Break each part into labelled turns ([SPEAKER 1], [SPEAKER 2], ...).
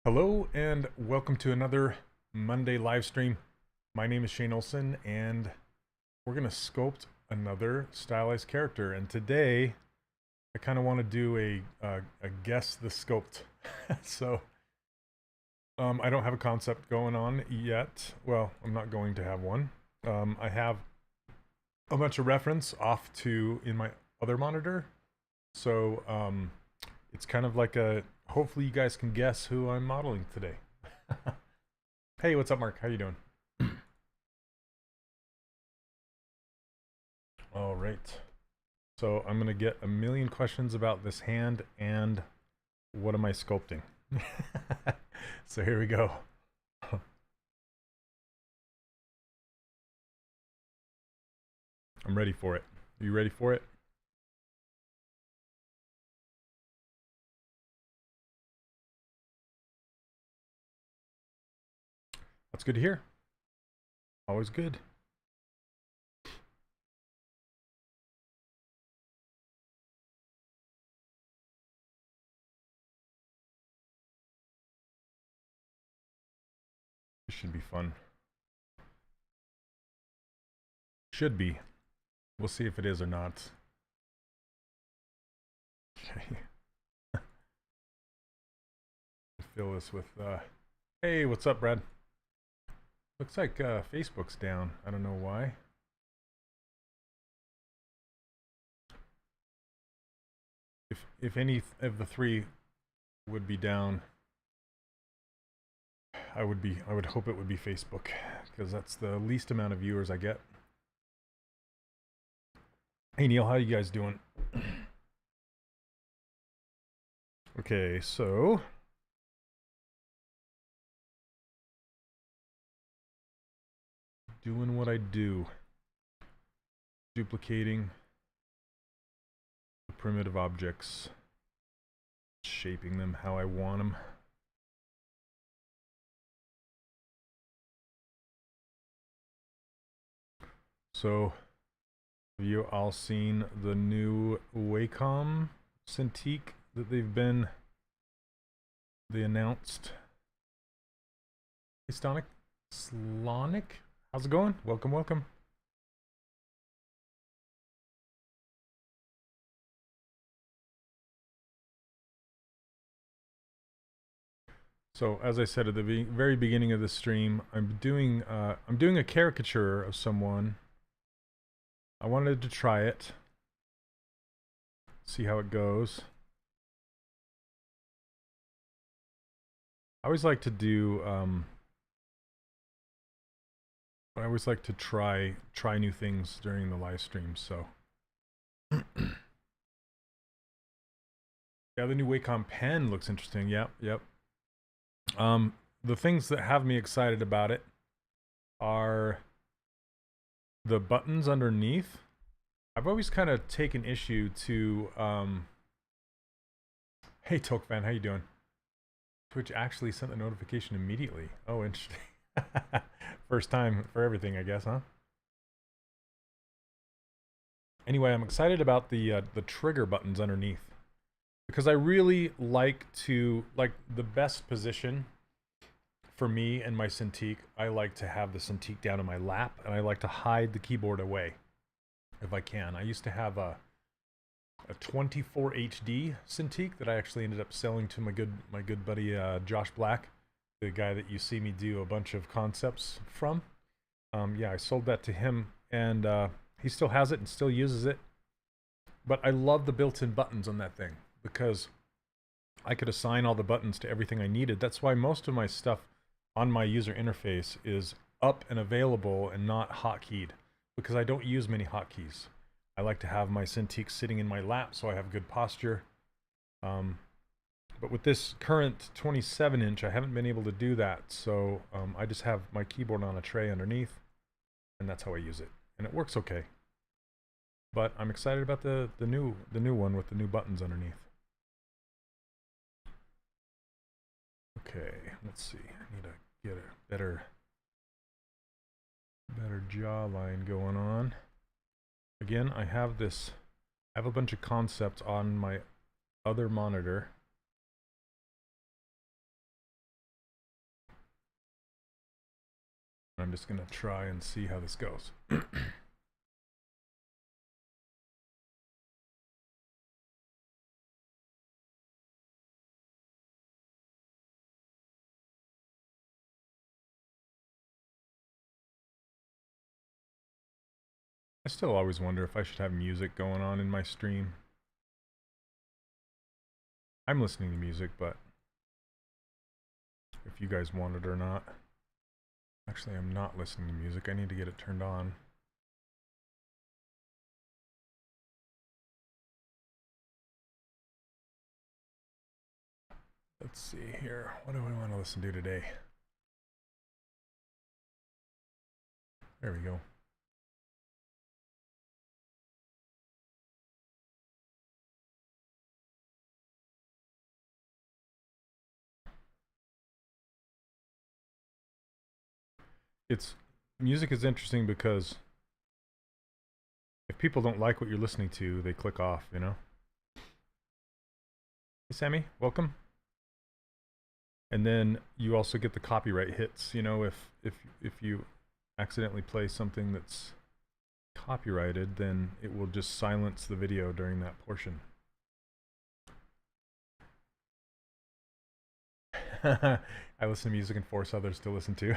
[SPEAKER 1] Hello and welcome to another Monday live stream. My name is Shane Olson and we're going to sculpt another stylized character. And today I kind of want to do a guess the sculpt. So I don't have a concept going on yet. Well, I'm not going to have one. I have a bunch of reference off to in my other monitor. So it's kind of like a, hopefully you guys can guess who I'm modeling today. Hey, what's up, Mark? How you doing? All right. So I'm going to get a million questions about this hand and what am I sculpting? So here we go. I'm ready for it. Are you ready for it? That's good to hear. Always good. This should be fun. Should be. We'll see if it is or not. Okay. Fill this with, hey, what's up, Brad? Looks like Facebook's down. I don't know why. If any of the three would be down, I would hope it would be Facebook, because that's the least amount of viewers I get. Hey Neil, how you guys doing? Okay, so doing what I do, duplicating the primitive objects, shaping them how I want them. So, have you all seen the new Wacom Cintiq that they announced? Hey Slonic? How's it going? Welcome, welcome. So, as I said at the very beginning of the stream, I'm doing a caricature of someone. I wanted to try it, see how it goes. I always like to do I always like to try new things during the live stream, so yeah, the new Wacom pen looks interesting. Yep. The things that have me excited about it are the buttons underneath. I've always kind of taken issue to hey Tokfan, how you doing? Twitch actually sent the notification immediately. Oh, interesting. First time for everything, I guess, huh? Anyway, I'm excited about the trigger buttons underneath, because I really like the best position for me and my Cintiq. I like to have the Cintiq down in my lap, and I like to hide the keyboard away if I can. I used to have a 24 HD Cintiq that I actually ended up selling to my good buddy Josh Black, the guy that you see me do a bunch of concepts from. Yeah, I sold that to him, and he still has it and still uses it. But I love the built-in buttons on that thing, because I could assign all the buttons to everything I needed. That's why most of my stuff on my user interface is up and available and not hotkeyed, because I don't use many hotkeys. I like to have my Cintiq sitting in my lap so I have good posture. But with this current 27-inch, I haven't been able to do that, so I just have my keyboard on a tray underneath, and that's how I use it, and it works okay. But I'm excited about the new one with the new buttons underneath. Okay, let's see. I need to get a better jawline going on. Again, I have a bunch of concepts on my other monitor. I'm just gonna try and see how this goes. I still always wonder if I should have music going on in my stream. I'm listening to music, but if you guys want it or not. Actually, I'm not listening to music. I need to get it turned on. Let's see here. What do I want to listen to today? There we go. Music is interesting because if people don't like what you're listening to, they click off, you know? Hey Sammy, welcome. And then you also get the copyright hits, you know, if you accidentally play something that's copyrighted, then it will just silence the video during that portion. I listen to music and force others to listen to.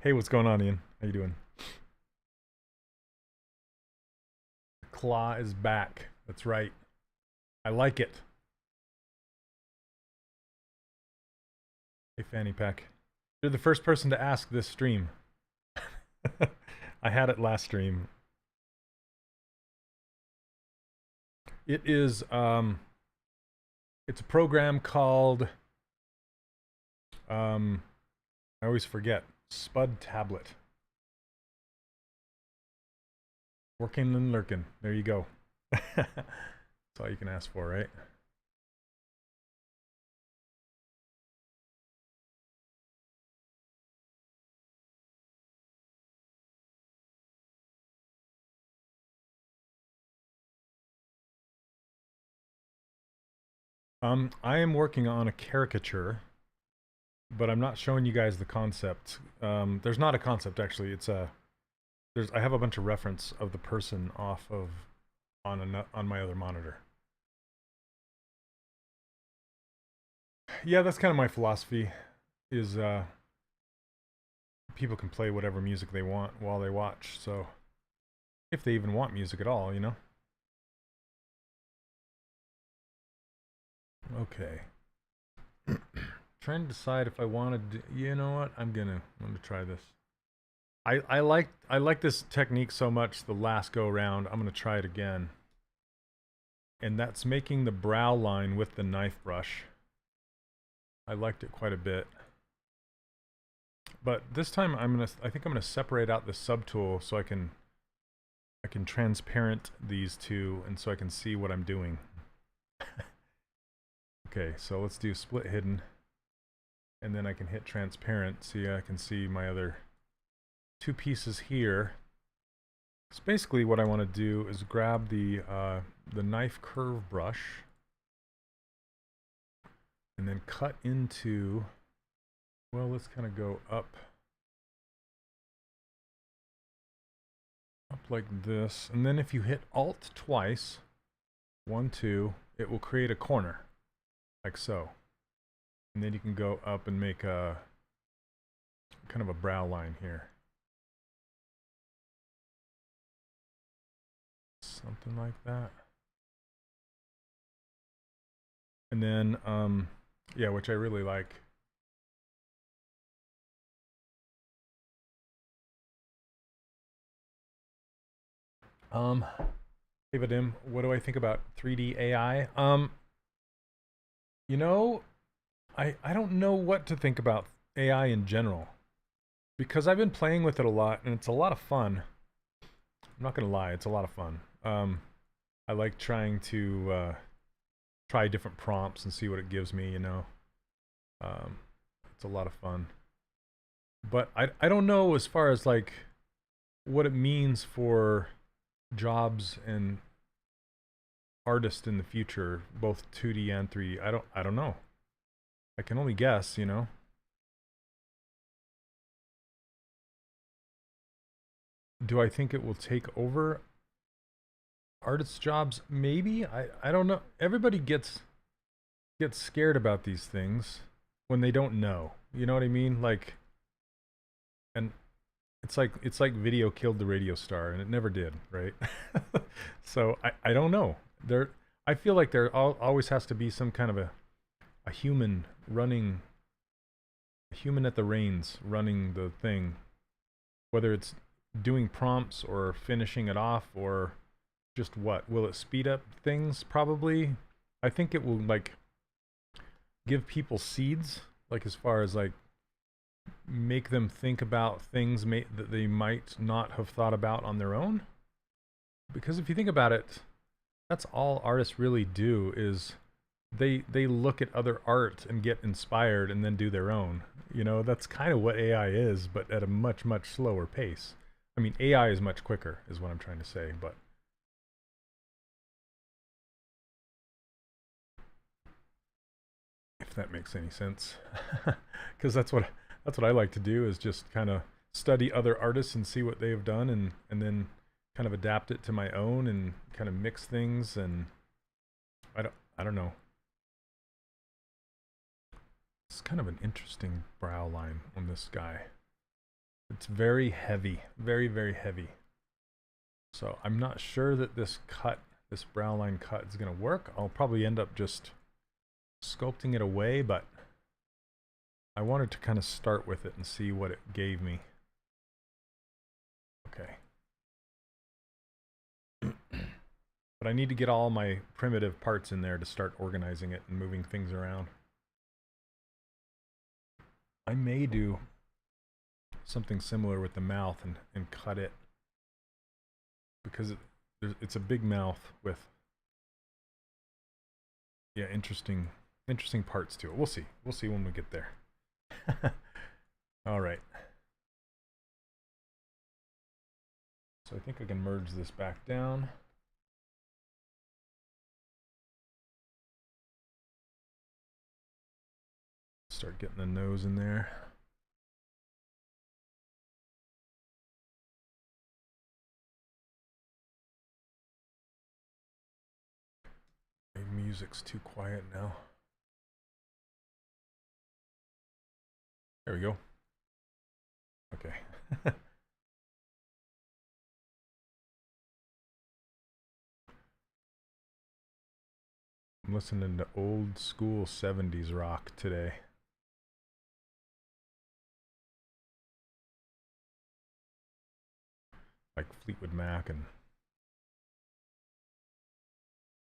[SPEAKER 1] Hey, what's going on, Ian? How you doing? Claw is back. That's right. I like it. Hey, Fanny Pack. You're the first person to ask this stream. I had it last stream. It is, it's a program called, I always forget, Spud Tablet. Working and lurking. There you go. That's all you can ask for, right? I am working on a caricature, but I'm not showing you guys the concept. There's not a concept actually. It's a I have a bunch of reference of the person off of on my other monitor. Yeah, that's kind of my philosophy. Is people can play whatever music they want while they watch. So if they even want music at all, you know. Okay. Trying to decide if I wanted to, you know what? I'm gonna try this. I like this technique so much the last go around. I'm gonna try it again. And that's making the brow line with the knife brush. I liked it quite a bit. But this time I think I'm gonna separate out the subtool so I can transparent these two and so I can see what I'm doing. Okay, so let's do split hidden. And then I can hit transparent. See, I can see my other two pieces here. So basically what I want to do is grab the knife curve brush and then cut into, well, let's kind of go up like this. And then if you hit Alt twice, 1, 2, it will create a corner like so. And then you can go up and make a kind of a brow line here. Something like that. And then, yeah, which I really like. Hey Vadim, what do I think about 3D AI? You know, I don't know what to think about AI in general. Because I've been playing with it a lot, and it's a lot of fun. I'm not gonna lie, it's a lot of fun. I like trying to try different prompts and see what it gives me, you know. It's a lot of fun. But I don't know as far as like what it means for jobs and artists in the future, both 2D and 3D. I don't know. I can only guess, you know. Do I think it will take over artists' jobs? Maybe. I don't know. Everybody gets scared about these things when they don't know. You know what I mean? Like, and it's like video killed the radio star, and it never did, right? So I don't know. I feel like there always has to be some kind of a human running, a human at the reins running the thing, whether it's doing prompts or finishing it off or just what. Will it speed up things? Probably. I think it will, like, give people seeds, like, as far as like make them think about things that they might not have thought about on their own. Because if you think about it, that's all artists really do, is they look at other art and get inspired and then do their own. You know, that's kind of what AI is, but at a much, much slower pace. I mean, AI is much quicker, is what I'm trying to say, but if that makes any sense. Because that's what I like to do, is just kind of study other artists and see what they've done, and then kind of adapt it to my own and kind of mix things. And I don't know. It's kind of an interesting brow line on this guy. It's very heavy, very, very heavy. So I'm not sure that this brow line cut is going to work. I'll probably end up just sculpting it away, but I wanted to kind of start with it and see what it gave me. Okay. But I need to get all my primitive parts in there to start organizing it and moving things around. I may do something similar with the mouth and cut it, because it's a big mouth with, yeah, interesting parts to it. We'll see when we get there. All right. So I think I can merge this back down. Start getting the nose in there. My music's too quiet now. There we go. Okay. I'm listening to old school 70s rock today. Like Fleetwood Mac and...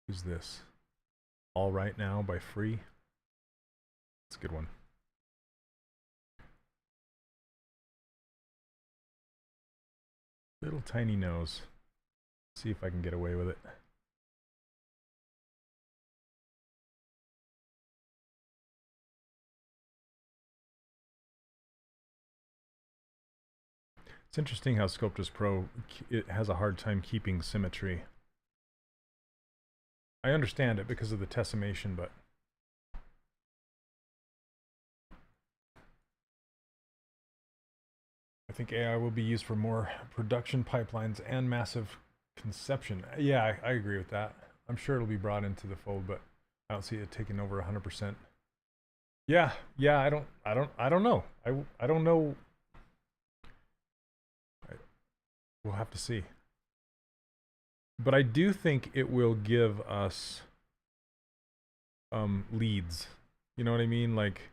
[SPEAKER 1] who's this? All Right Now by Free. It's a good one. Little tiny nose. See if I can get away with it. It's interesting how Sculptris Pro, it has a hard time keeping symmetry. I understand it because of the tessellation, but I think AI will be used for more production pipelines and massive conception. Yeah, I agree with that. I'm sure it'll be brought into the fold, but I don't see it taking over 100%. Yeah, I don't know. I don't know. We'll have to see. But I do think it will give us leads. You know what I mean? Like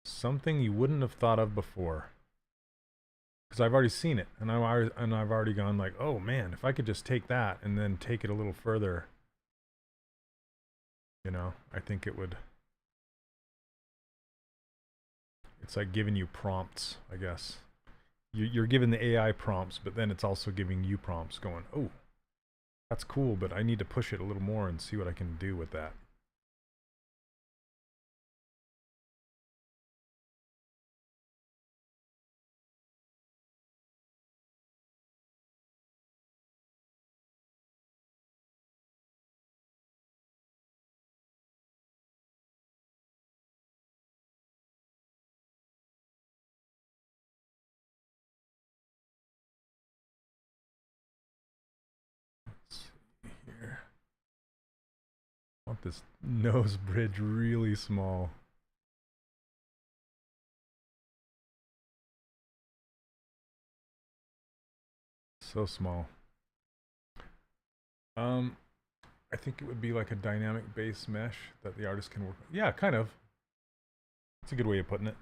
[SPEAKER 1] something you wouldn't have thought of before. Because I've already seen it, and I've already gone like, oh man, if I could just take that and then take it a little further, you know, I think it would. It's like giving you prompts, I guess. You're giving the AI prompts, but then it's also giving you prompts, going, oh, that's cool, but I need to push it a little more and see what I can do with that. want this nose bridge really small. So small. I think it would be like a dynamic base mesh that the artist can work with. Yeah, kind of. That's a good way of putting it.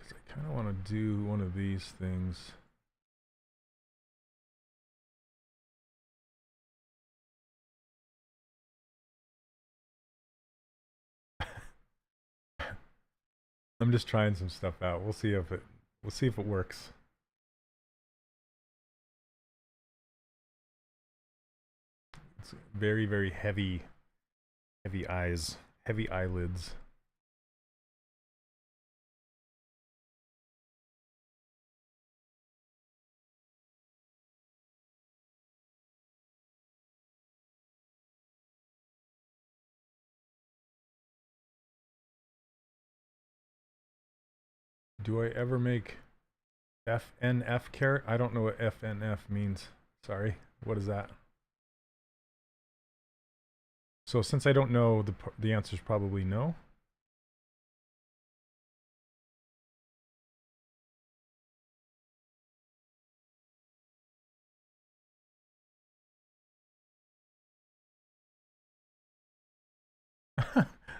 [SPEAKER 1] I kind of want to do one of these things. I'm just trying some stuff out. We'll see if it works. It's very, very heavy eyes, heavy eyelids. Do I ever make FNF carrot? I don't know what FNF means. Sorry. What is that? So since I don't know, the answer is probably no.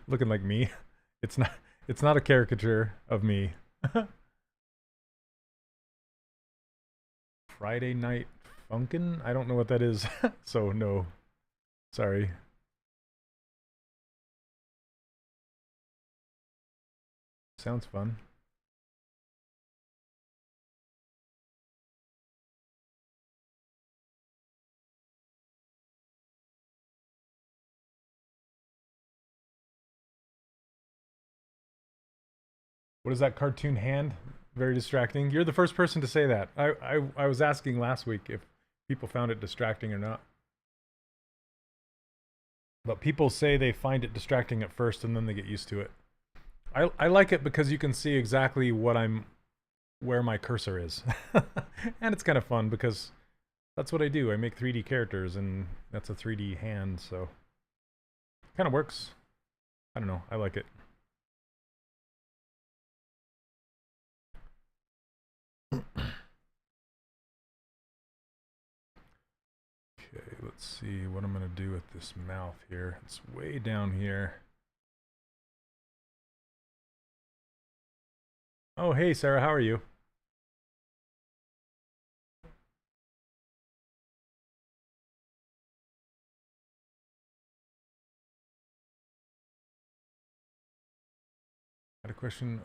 [SPEAKER 1] Looking like me. It's not a caricature of me. Friday Night Funkin'? I don't know what that is. So no. Sorry. Sounds fun. What is that cartoon hand? Very distracting. You're the first person to say that. I was asking last week if people found it distracting or not. But people say they find it distracting at first and then they get used to it. I like it because you can see exactly where my cursor is. And it's kind of fun because that's what I do. I make 3D characters and that's a 3D hand, so it kind of works. I don't know. I like it. Okay, let's see what I'm going to do with this mouth here. It's way down here. Oh, hey, Sarah, how are you? I had a question.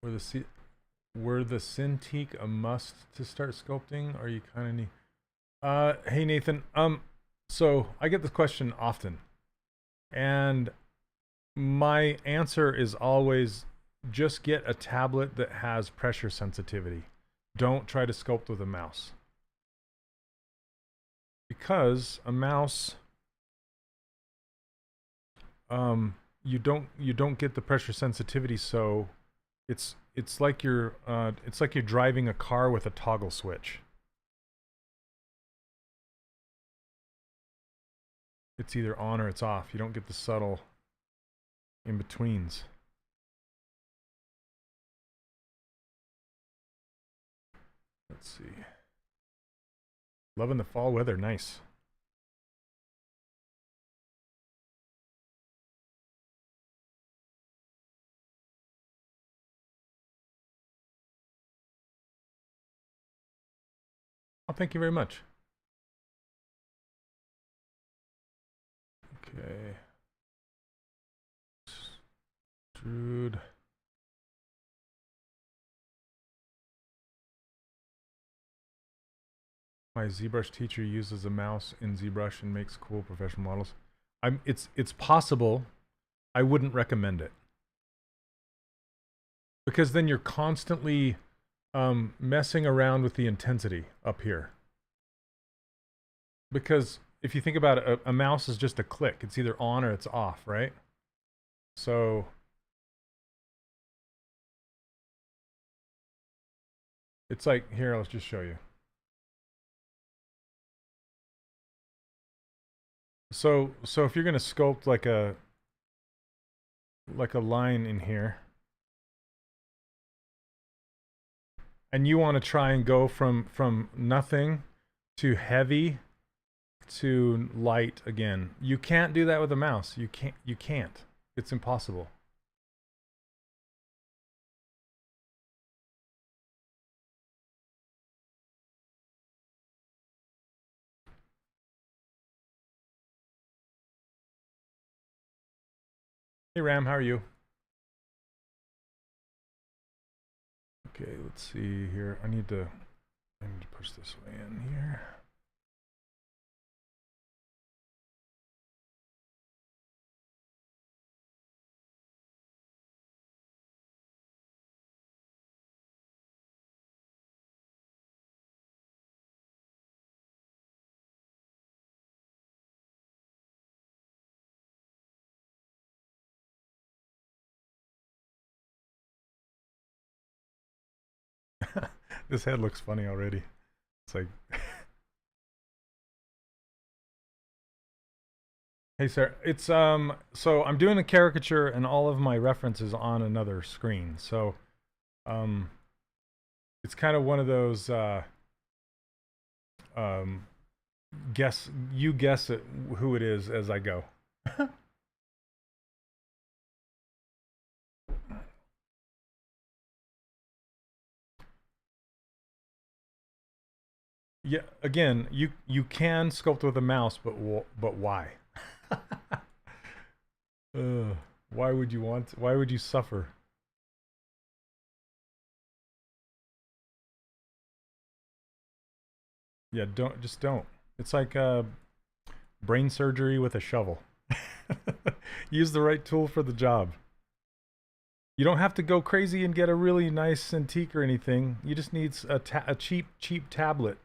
[SPEAKER 1] Were the Cintiq a must to start sculpting? Or you kind of need... hey, Nathan. So I get this question often. And my answer is always just get a tablet that has pressure sensitivity. Don't try to sculpt with a mouse. Because a mouse, you don't get the pressure sensitivity, so it's like you're driving a car with a toggle switch. It's either on or it's off. You don't get the subtle in-betweens. Let's see. Loving the fall weather. Nice. Oh, thank you very much. Okay. Extrude. My ZBrush teacher uses a mouse in ZBrush and makes cool professional models. It's possible. I wouldn't recommend it. Because then you're constantly messing around with the intensity up here. Because if you think about it, a mouse is just a click. It's either on or it's off, right? So it's like, here, let's just show you. So if you're gonna sculpt like a line in here, and you want to try and go from nothing to heavy to light again, you can't do that with a mouse. You can't. It's impossible. Hey Ram, how are you? Okay, let's see here. I need to push this way in here. This head looks funny already. It's like hey sir, it's so I'm doing a caricature and all of my references on another screen. So it's kind of one of those guess it who it is as I go. Yeah, again, you can sculpt with a mouse, but why? Why would you want? Why would you suffer? Yeah, don't. It's like brain surgery with a shovel. Use the right tool for the job. You don't have to go crazy and get a really nice Cintiq or anything. You just need a cheap tablet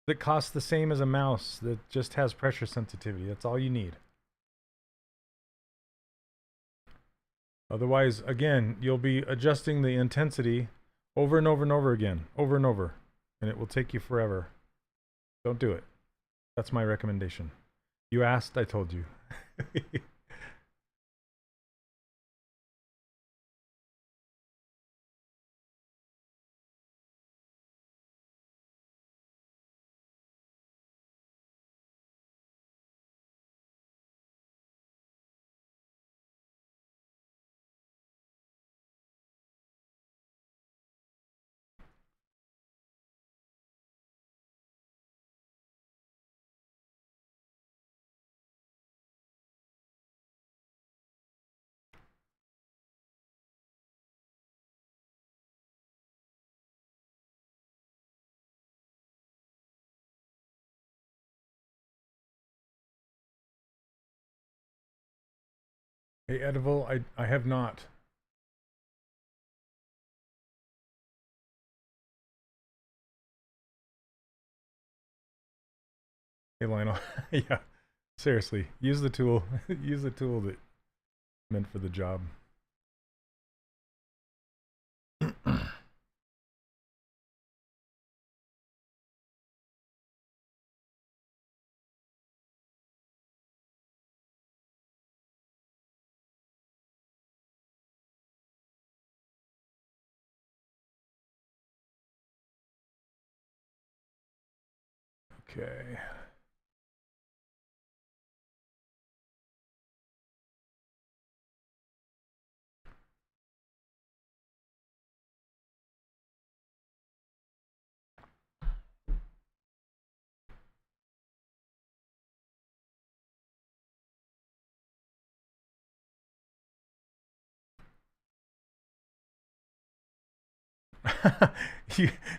[SPEAKER 1] that costs the same as a mouse that just has pressure sensitivity. That's all you need. Otherwise, again, you'll be adjusting the intensity over and over and over again, over and over, and it will take you forever. Don't do it. That's my recommendation. You asked, I told you. Hey, Edible, I have not. Hey, Lionel. Yeah, seriously, use the tool. Use the tool that meant for the job. Okay.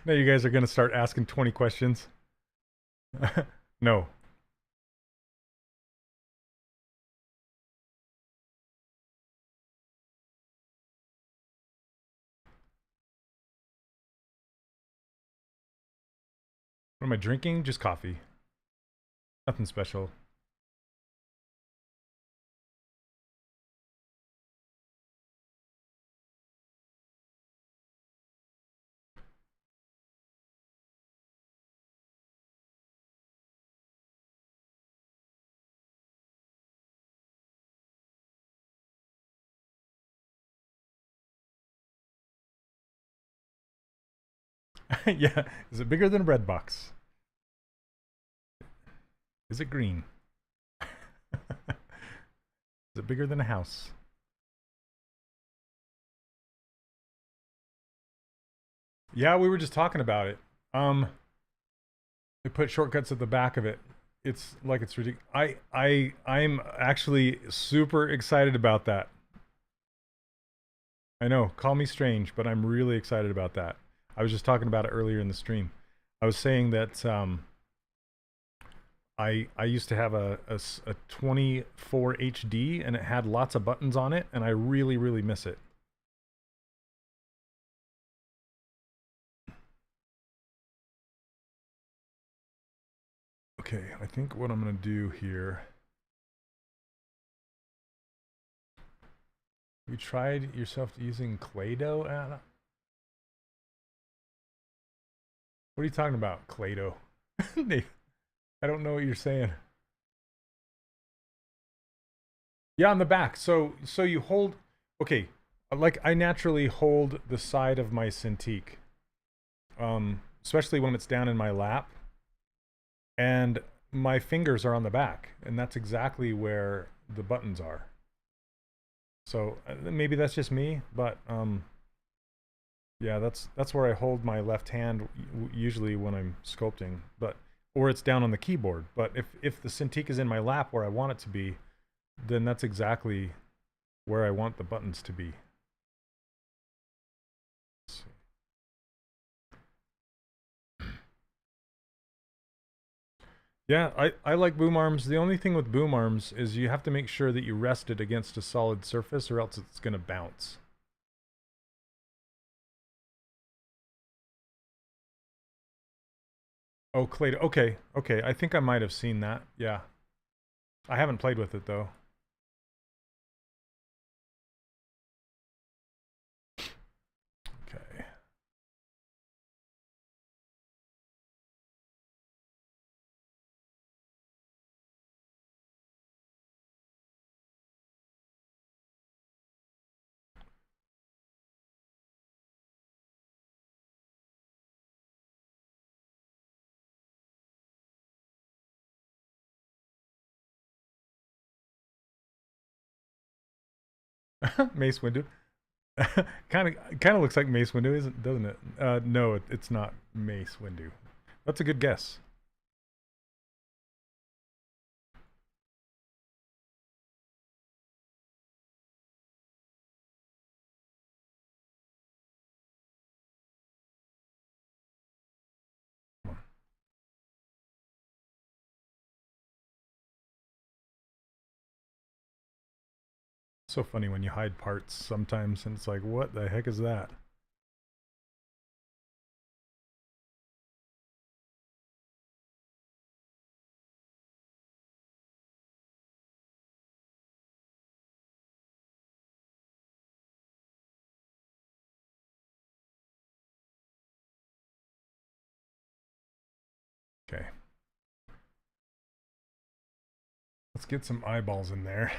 [SPEAKER 1] Now you guys are gonna start asking 20 questions. No. What am I drinking? Just coffee. Nothing special. Yeah. Is it bigger than a bread box? Is it green? Is it bigger than a house? Yeah, we were just talking about it. They put shortcuts at the back of it. It's like it's ridiculous. I'm actually super excited about that. I know, call me strange, but I'm really excited about that. I was just talking about it earlier in the stream. I was saying that I used to have a 24 HD and it had lots of buttons on it, and I really miss it. Okay, I think what I'm gonna do here. You tried yourself using clay dough, Anna? What are you talking about, clay dough? I don't know what you're saying. Yeah, on the back. So you hold. Okay, like I naturally hold the side of my Cintiq, especially when it's down in my lap, and my fingers are on the back, and that's exactly where the buttons are. So maybe that's just me, but yeah, that's where I hold my left hand usually when I'm sculpting, but or it's down on the keyboard. But if the Cintiq is in my lap where I want it to be, then that's exactly where I want the buttons to be. Yeah, I like boom arms. The only thing with boom arms is you have to make sure that you rest it against a solid surface or else it's going to bounce. Oh, clay. Okay, okay. I think I might have seen that. Yeah. I haven't played with it though. Okay. Mace Windu. kind of looks like Mace Windu, isn't doesn't it? No, it's not Mace Windu. That's a good guess. So funny when you hide parts sometimes, and it's like, what the heck is that? Okay. Let's get some eyeballs in there.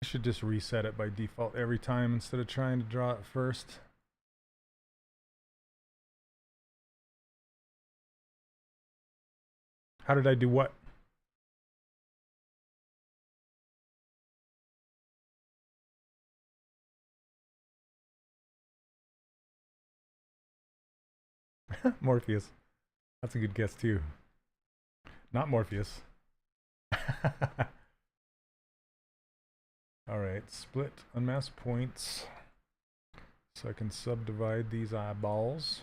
[SPEAKER 1] I should just reset it by default every time instead of trying to draw it first. How did I do what? Morpheus. That's a good guess too. Not Morpheus. Alright, split unmasked points. So I can subdivide these eyeballs.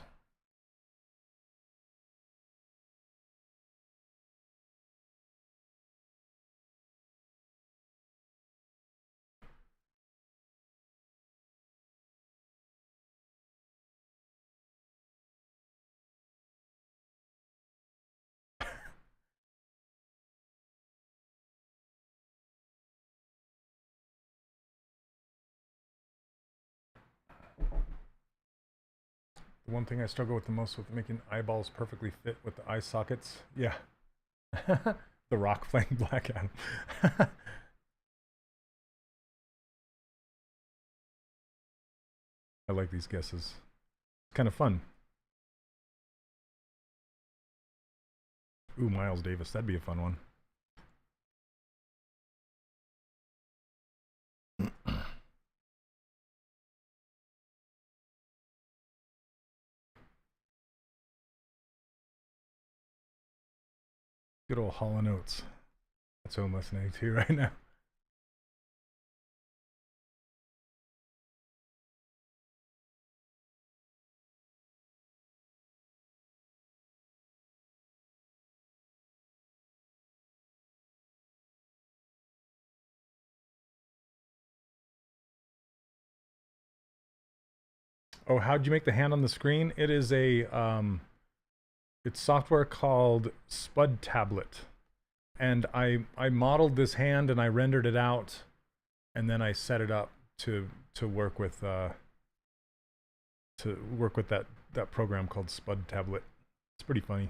[SPEAKER 1] The one thing I struggle with the most with making eyeballs perfectly fit with the eye sockets. Yeah. The Rock playing Black Adam. I like these guesses. It's kind of fun. Ooh, Miles Davis. That'd be a fun one. Good old Hall & Oates. That's what I'm listening to right now. Oh, how'd you make the hand on the screen? It is a it's software called Spud Tablet, and I modeled this hand and I rendered it out, and then I set it up to work with that program called Spud Tablet. It's pretty funny.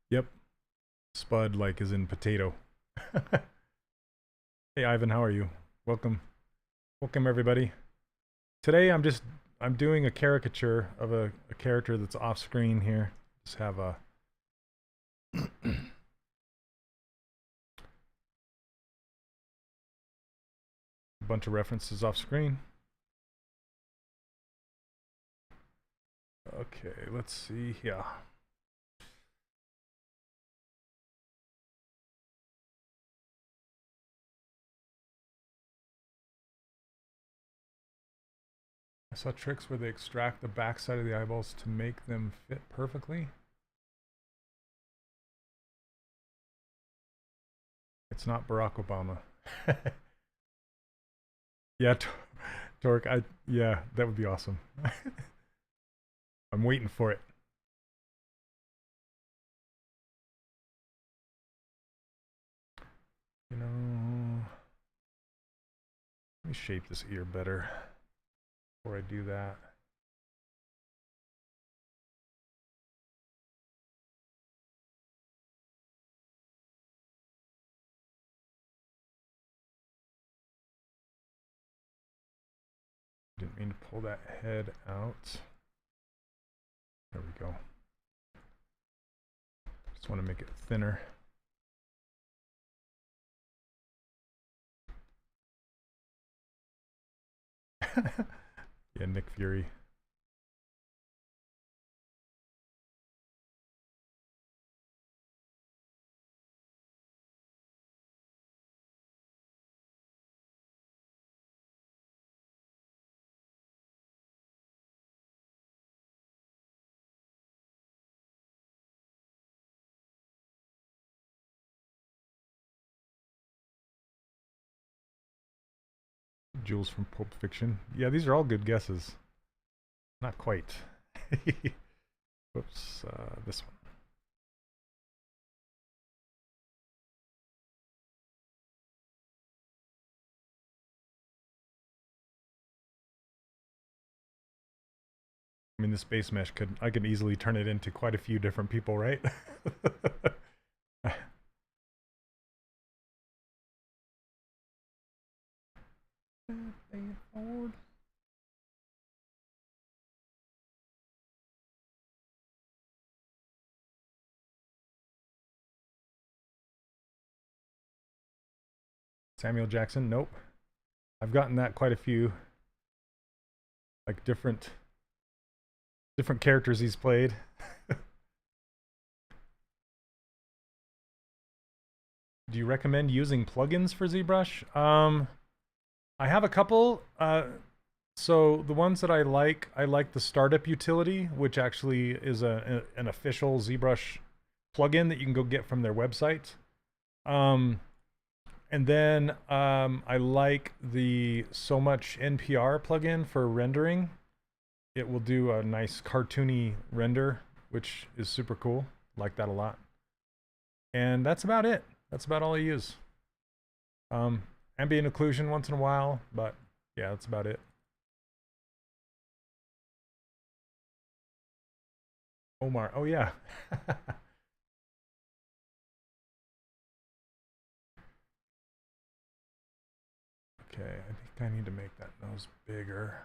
[SPEAKER 1] Yep. Spud, like, is in potato. Hey Ivan, how are you? Welcome everybody. Today I'm doing a caricature of a character that's off screen here. Just have a bunch of references off screen. Okay, let's see here. I saw tricks where they extract the backside of the eyeballs to make them fit perfectly. It's not Barack Obama. Yeah, Torque, yeah, that would be awesome. I'm waiting for it. You know, let me shape this ear better before I do that. Didn't mean to pull that head out. There we go. Just want to make it thinner. Yeah, Nick Fury. Jules from Pulp Fiction. Yeah, these are all good guesses. Not quite. Whoops, this one. I mean, this base mesh I could easily turn it into quite a few different people, right? Forward. Samuel Jackson, nope. I've gotten that quite a few. Like different characters he's played. Do you recommend using plugins for ZBrush? I have a couple. So the ones that I like the startup utility, which actually is an official ZBrush plugin that you can go get from their website. And then I like the So Much NPR plugin for rendering. It will do a nice cartoony render, which is super cool. Like that a lot. And that's about it. That's about all I use. Ambient occlusion once in a while, but yeah, that's about it. Omar, oh yeah. Okay, I think I need to make that nose bigger.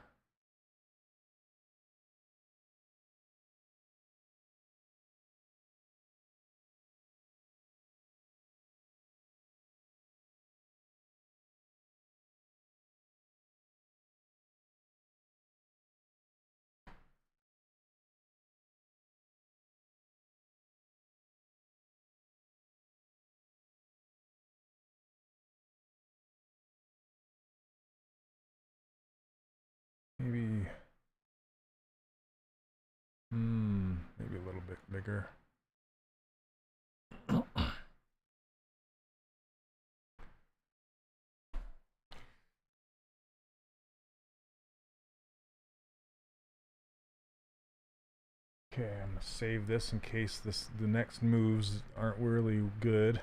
[SPEAKER 1] Maybe a little bit bigger. Okay, I'm gonna save this in case the next moves aren't really good.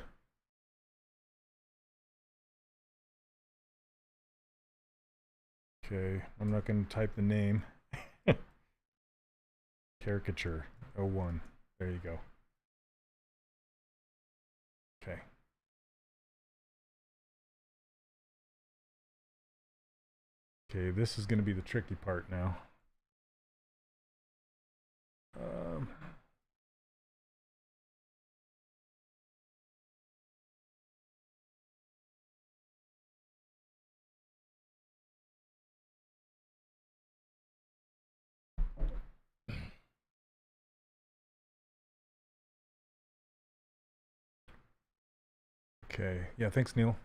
[SPEAKER 1] Okay, I'm not gonna type the name. Caricature 01. There you go. Okay. Okay, this is gonna be the tricky part now. Okay, yeah, thanks, Neil.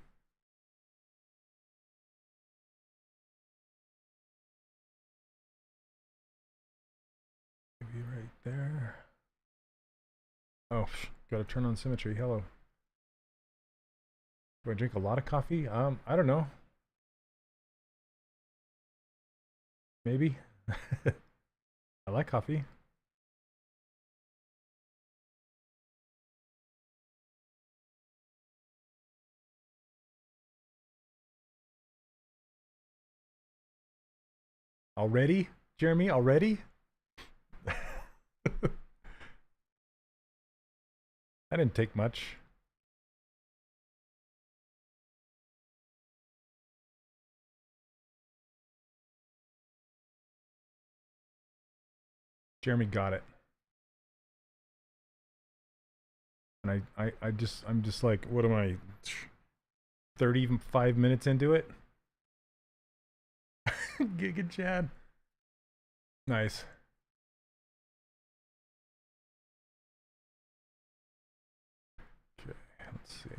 [SPEAKER 1] Maybe right there. Oh, gotta turn on symmetry. Hello. Do I drink a lot of coffee? I don't know. Maybe. I like coffee. Already? Jeremy, already? I didn't take much. Jeremy got it. And I'm just like, what am I, 35 minutes into it? Giga Chad. Nice. Okay, let's see.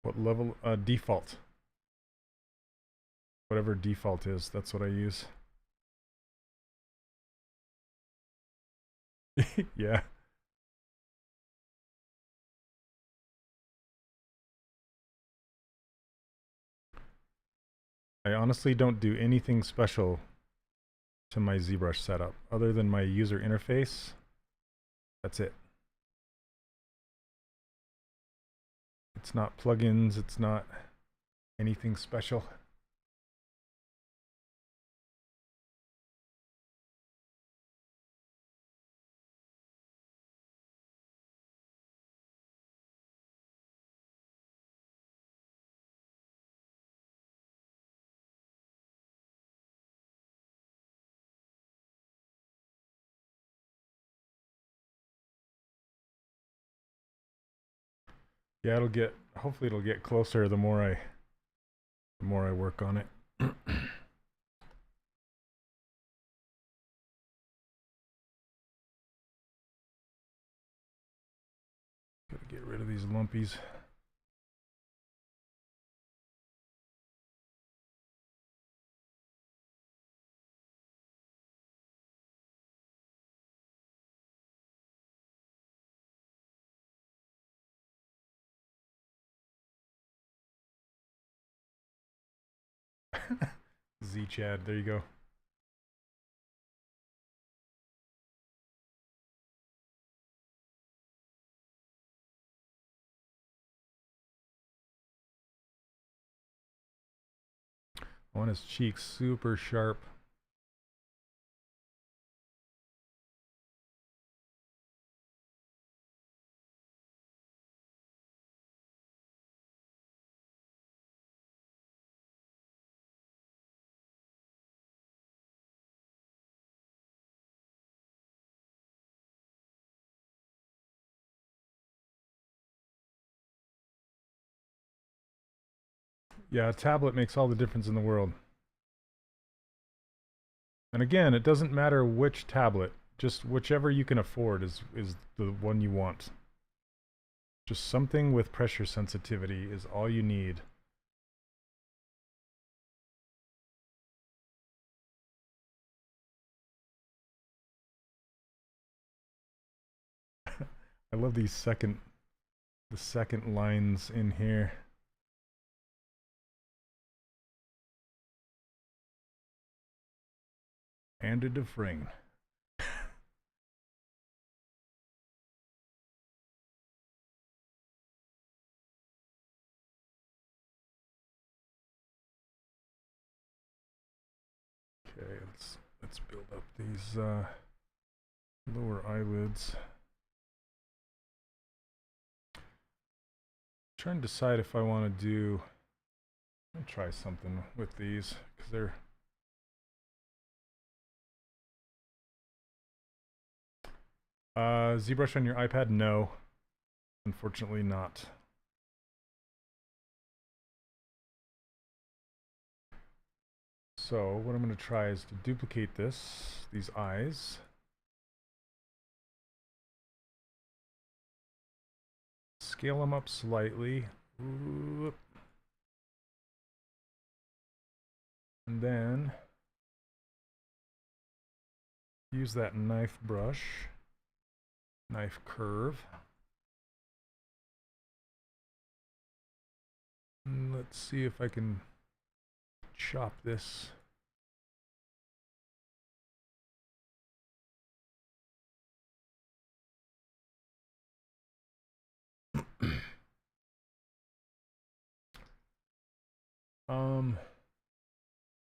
[SPEAKER 1] What level? Default. Whatever default is, that's what I use. Yeah. I honestly don't do anything special to my ZBrush setup other than my user interface. That's it. It's not plugins, it's not anything special. Yeah, hopefully it'll get closer the more I work on it. Gotta get rid of these lumpies. Z Chad, there you go. I want his cheeks super sharp. Yeah, a tablet makes all the difference in the world. And again, it doesn't matter which tablet, just whichever you can afford is the one you want. Just something with pressure sensitivity is all you need. I love the second lines in here. Handed to Fring. Okay, let's build up these lower eyelids. Trying to decide if I want to do. I'll try something with these because they're. ZBrush on your iPad? No, unfortunately not. So what I'm going to try is to duplicate these eyes. Scale them up slightly. And then use that knife brush, knife curve. And let's see if I can chop this.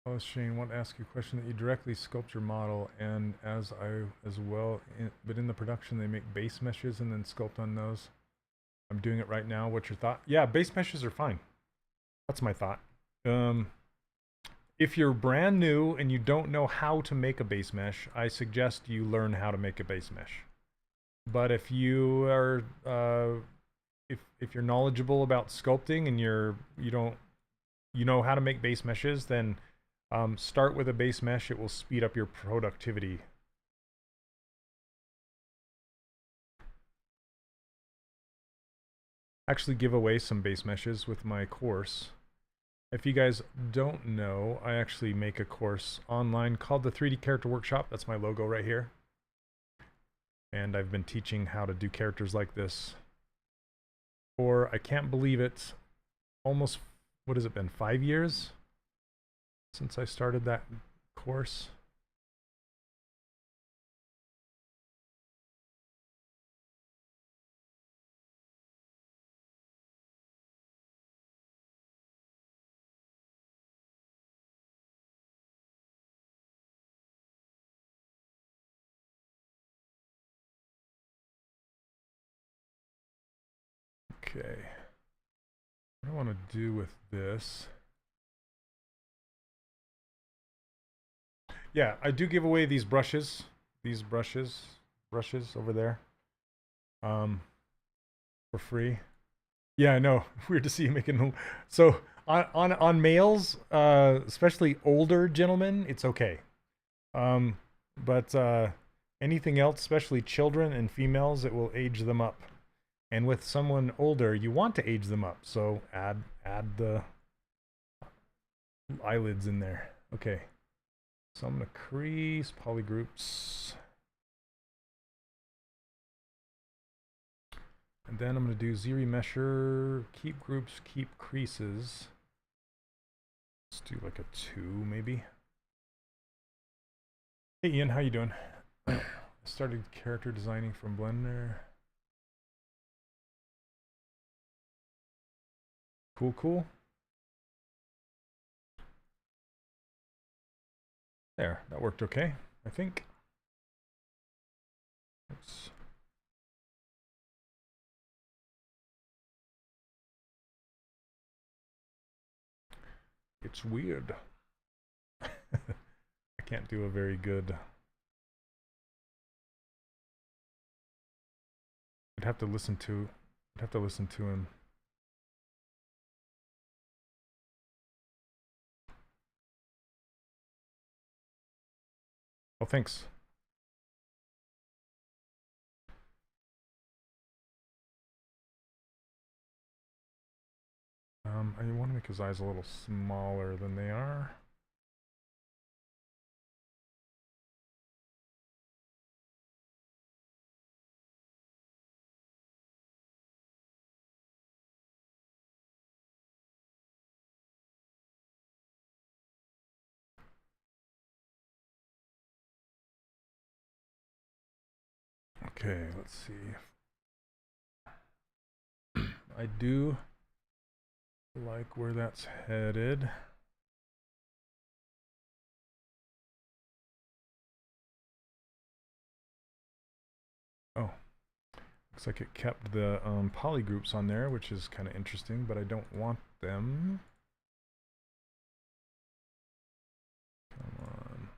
[SPEAKER 1] Oh, Shane, want to ask you a question that you directly sculpt your model, and as well, but in the production they make base meshes and then sculpt on those. I'm doing it right now. What's your thought? Yeah, base meshes are fine. That's my thought. If you're brand new and you don't know how to make a base mesh, I suggest you learn how to make a base mesh. But if you are, if you're knowledgeable about sculpting and you know how to make base meshes, then start with a base mesh. It will speed up your productivity. Actually give away some base meshes with my course. If you guys don't know, I actually make a course online called the 3D Character Workshop. That's my logo right here. And I've been teaching how to do characters like this for, I can't believe it, almost, what has it been, 5 years since I started that course? Okay. What do I want to do with this? Yeah, I do give away these brushes. These brushes over there. For free. Yeah, I know. Weird to see you making. So on males, especially older gentlemen, it's okay. But anything else, especially children and females, it will age them up. And with someone older, you want to age them up, so add the eyelids in there. Okay. So I'm gonna crease polygroups. And then I'm going to do Z-remesher, keep groups, keep creases. Let's do like a 2 maybe. Hey Ian, how you doing? I started character designing from Blender. Cool, cool. There, that worked okay, I think. Oops. It's weird. I can't do a very good. I'd have to listen to him. Oh, thanks. I want to make his eyes a little smaller than they are. Okay, let's see. I do like where that's headed. Oh, looks like it kept the poly groups on there, which is kind of interesting, but I don't want them. Come on.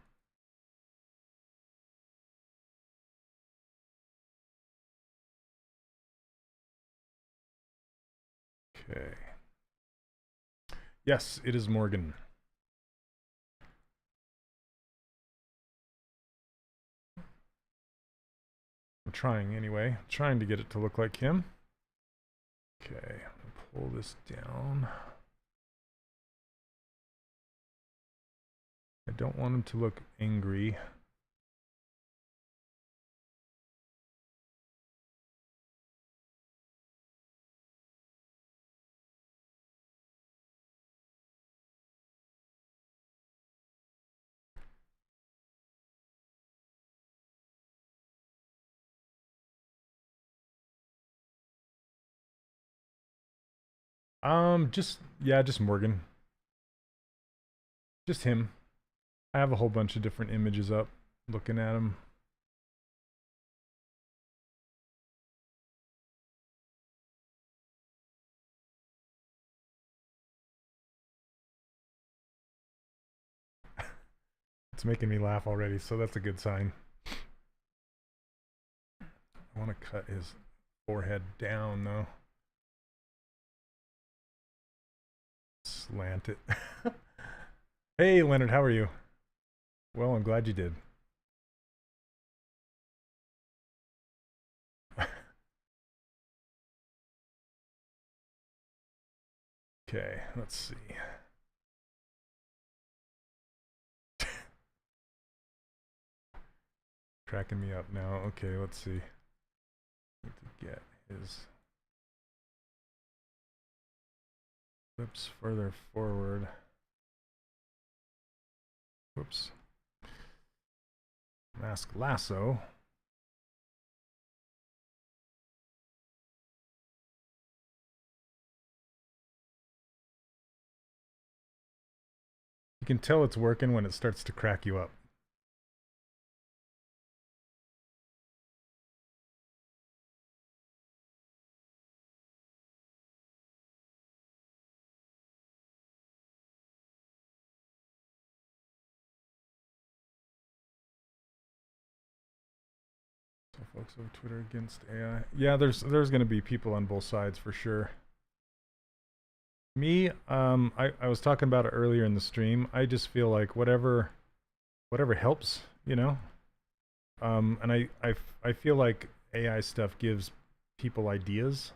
[SPEAKER 1] Okay. Yes, it is Morgan. I'm trying anyway. Trying to get it to look like him. Okay, pull this down. I don't want him to look angry. Just Morgan. Just him. I have a whole bunch of different images up looking at him. It's making me laugh already, so that's a good sign. I want to cut his forehead down though. Slant it. Hey Leonard, how are you? Well, I'm glad you did. Okay, let's see. Cracking me up now. Okay, let's see. Need to get his lips further forward. Whoops. Mask lasso. You can tell it's working when it starts to crack you up. So folks over Twitter against AI. Yeah, there's going to be people on both sides for sure. Me, I was talking about it earlier in the stream. I just feel like whatever helps, you know. And I feel like AI stuff gives people ideas.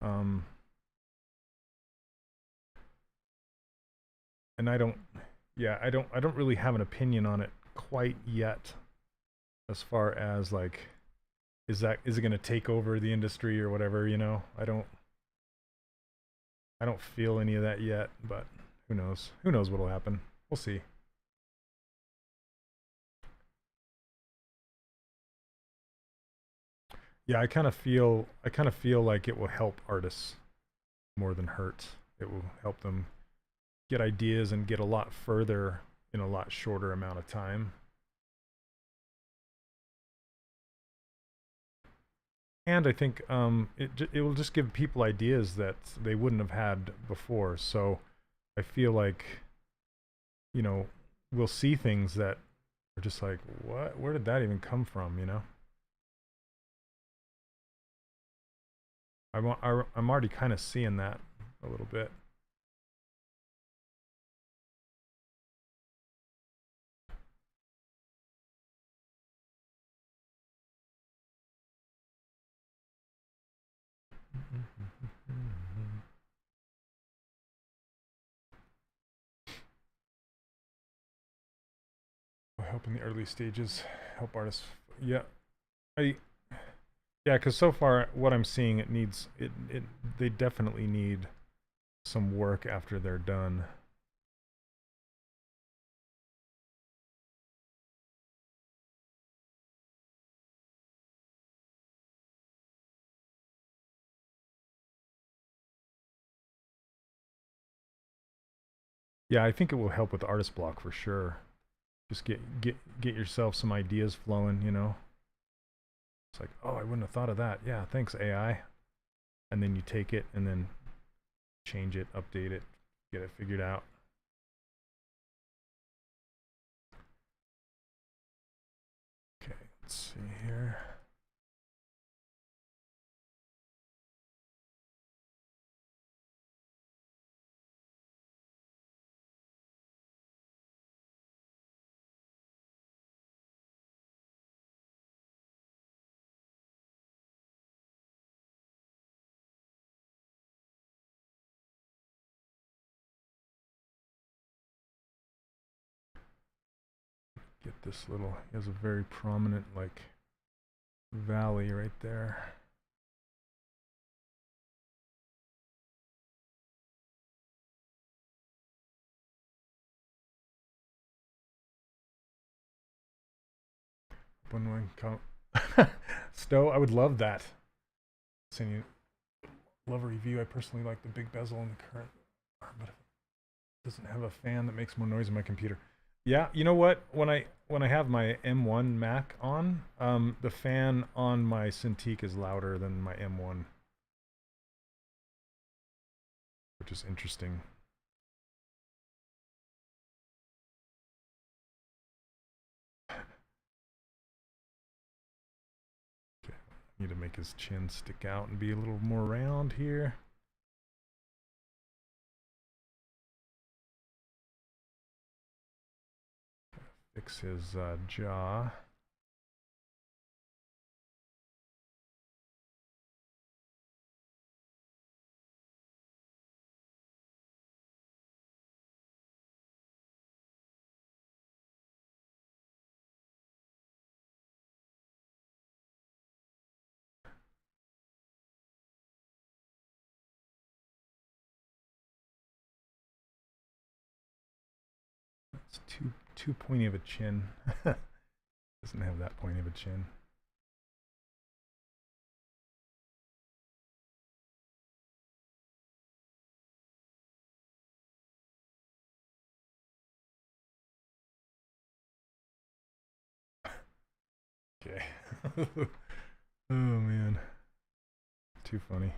[SPEAKER 1] And I don't really have an opinion on it quite yet, as far as like, is it going to take over the industry or whatever, you know? I don't feel any of that yet, but Who knows? Who knows what'll happen? We'll see. Yeah, I kind of feel like it will help artists more than hurt. It will help them get ideas and get a lot further in a lot shorter amount of time. And I think it will just give people ideas that they wouldn't have had before. So I feel like, you know, we'll see things that are just like, what? Where did that even come from? You know? I'm already kind of seeing that a little bit. Help in the early stages, help artists. Yeah, I yeah, because so far what I'm seeing, it needs it they definitely need some work after they're done. Yeah, I think it will help with artist block for sure. Just get yourself some ideas flowing, you know. It's like, oh, I wouldn't have thought of that. Yeah, thanks AI. And then you take it and then change it, update it, get it figured out. Okay, let's see here. Get this little, he has a very prominent like valley right there. When one come Stowe, I would love that. Send you love a review. I personally like the big bezel in the current, but it doesn't have a fan that makes more noise in my computer. Yeah, you know what? When I have my M1 Mac on, the fan on my Cintiq is louder than my M1, which is interesting. Okay, need to make his chin stick out and be a little more round here. Fix his jaw. It's too pointy of a chin. Doesn't have that pointy of a chin. Okay. Oh man. Too funny.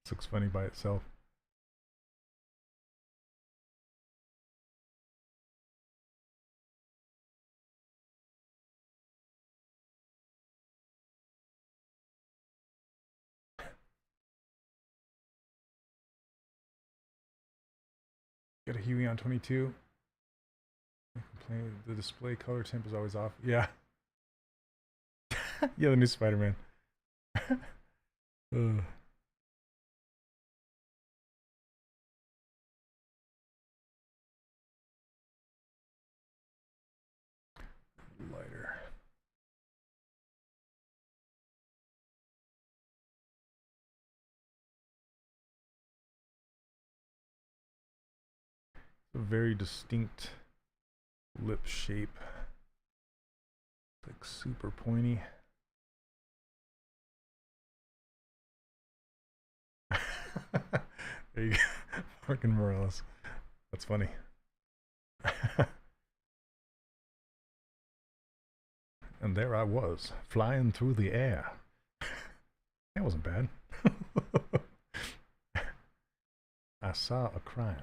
[SPEAKER 1] This looks funny by itself. Got a Huey on 22. The display color temp is always off. Yeah. Yeah, the new Spider-Man. Ugh. Lighter. A very distinct lip shape. It's like super pointy. There you go. Fucking Morales. That's funny. And there I was, flying through the air. That wasn't bad. I saw a crime.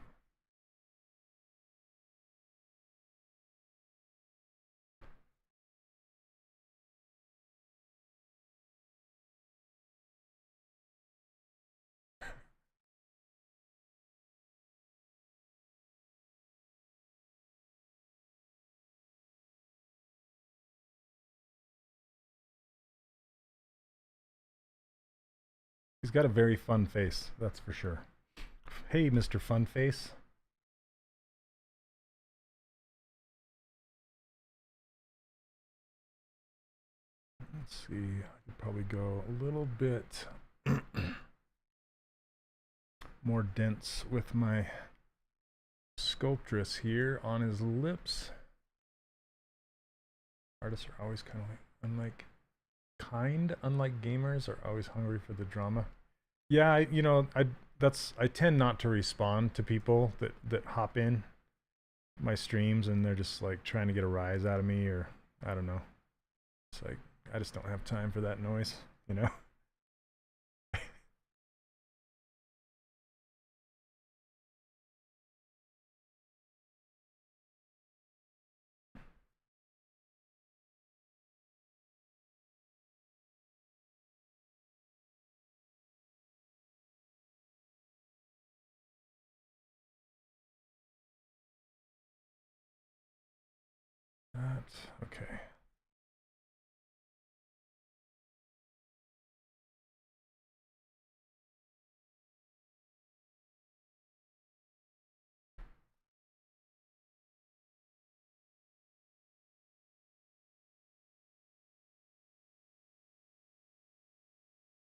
[SPEAKER 1] He's got a very fun face, that's for sure. Hey, Mr. Fun Face. Let's see, I could probably go a little bit more dense with my sculptress here on his lips. Artists are always kind of like, unlike gamers, are always hungry for the drama. Yeah, I tend not to respond to people that hop in my streams and they're just like trying to get a rise out of me, or I don't know. It's like I just don't have time for that noise, you know? That's okay.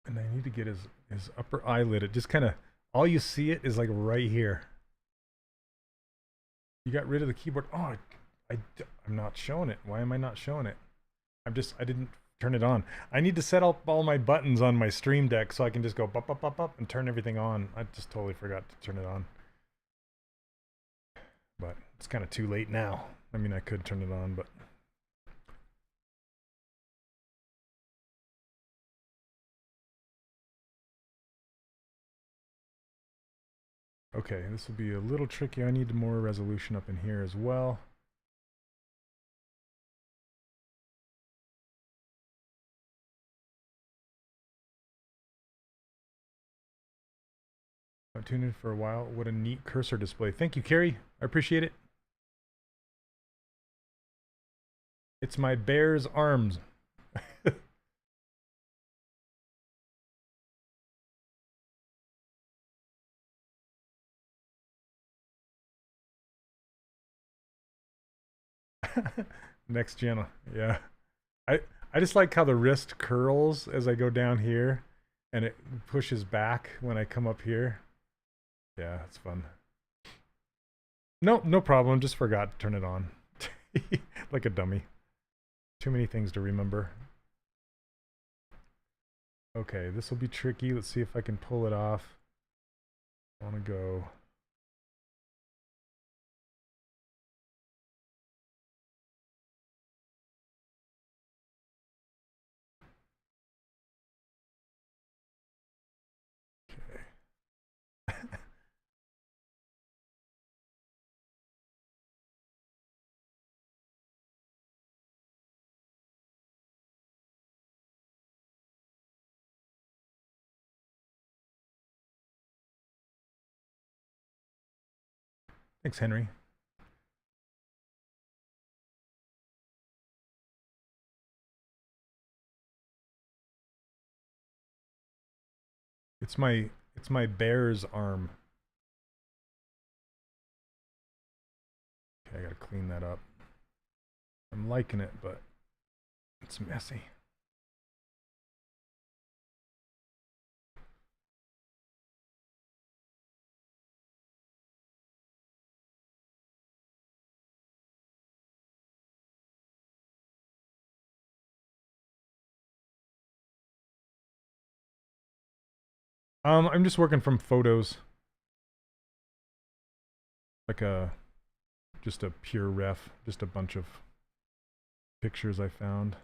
[SPEAKER 1] And I need to get his upper eyelid. It just kind of, all you see it is like right here. You got rid of the keyboard. Oh, I'm not showing it. Why am I not showing it? I didn't turn it on. I need to set up all my buttons on my stream deck so I can just go up, up, up, up, and turn everything on. I just totally forgot to turn it on. But it's kind of too late now. I mean, I could turn it on, but... Okay, this will be a little tricky. I need more resolution up in here as well. I've tuned in for a while. What a neat cursor display. Thank you, Carrie. I appreciate it. It's my bear's arms. Next channel. Yeah. I just like how the wrist curls as I go down here and it pushes back when I come up here. Yeah, it's fun. No problem. Just forgot to turn it on. Like a dummy. Too many things to remember. Okay, this will be tricky. Let's see if I can pull it off. I want to go... Thanks, Henry. It's my bear's arm. Okay, I gotta clean that up. I'm liking it, but it's messy. I'm just working from photos. Like just a pure ref, just a bunch of pictures I found.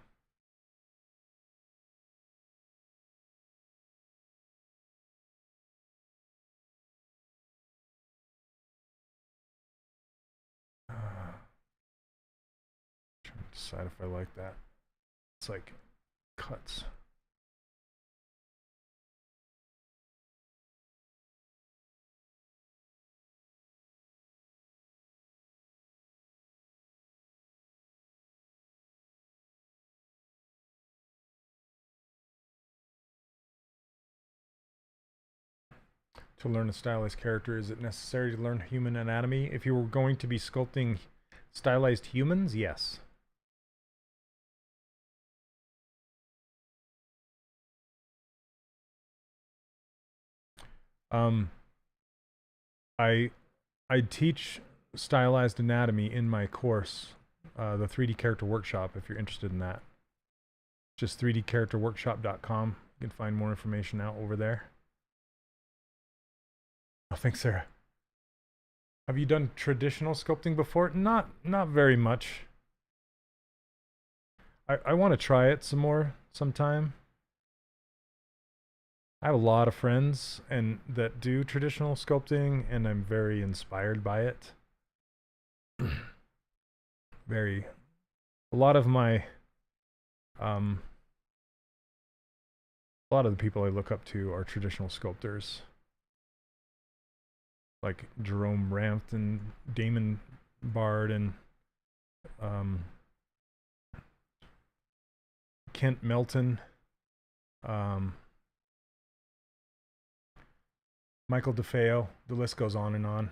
[SPEAKER 1] Trying to decide if I like that. It's like cuts. To learn a stylized character, is it necessary to learn human anatomy? If you were going to be sculpting stylized humans, yes. I teach stylized anatomy in my course, the 3D Character Workshop, if you're interested in that. Just 3dcharacterworkshop.com. You can find more information out over there. Oh, thanks, Sarah. Have you done traditional sculpting before? Not very much. I want to try it some more sometime. I have a lot of friends that do traditional sculpting, and I'm very inspired by it. A lot of my a lot of the people I look up to are traditional sculptors, like Jerome Rampton, Damon Bard, and Kent Melton, Michael DeFeo. The list goes on and on.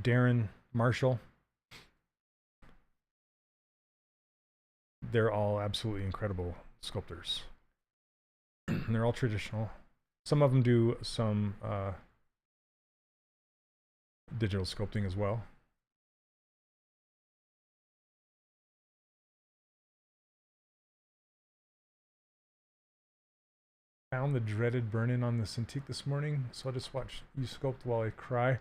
[SPEAKER 1] Darren Marshall. They're all absolutely incredible sculptors. They're all traditional. Some of them do some digital sculpting as well. Found the dreaded burn-in on the Cintiq this morning, so I'll just watch you sculpt while I cry.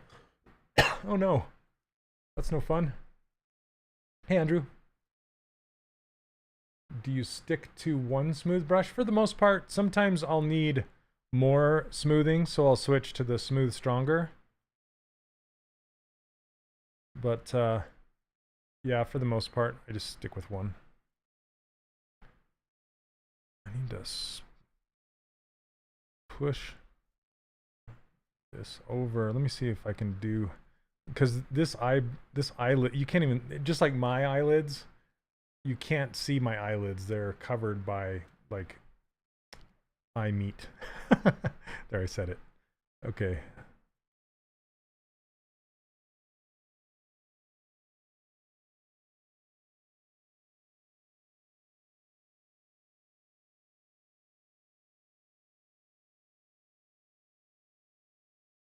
[SPEAKER 1] Oh no, that's no fun. Hey Andrew, do you stick to one smooth brush? For the most part. Sometimes I'll need more smoothing, so I'll switch to the smooth stronger. But yeah, for the most part, I just stick with one. I need to push this over. Let me see if I can do, because this eyelid, you can't even, just like my eyelids, you can't see my eyelids. They're covered by like eye meat. There, I said it. Okay.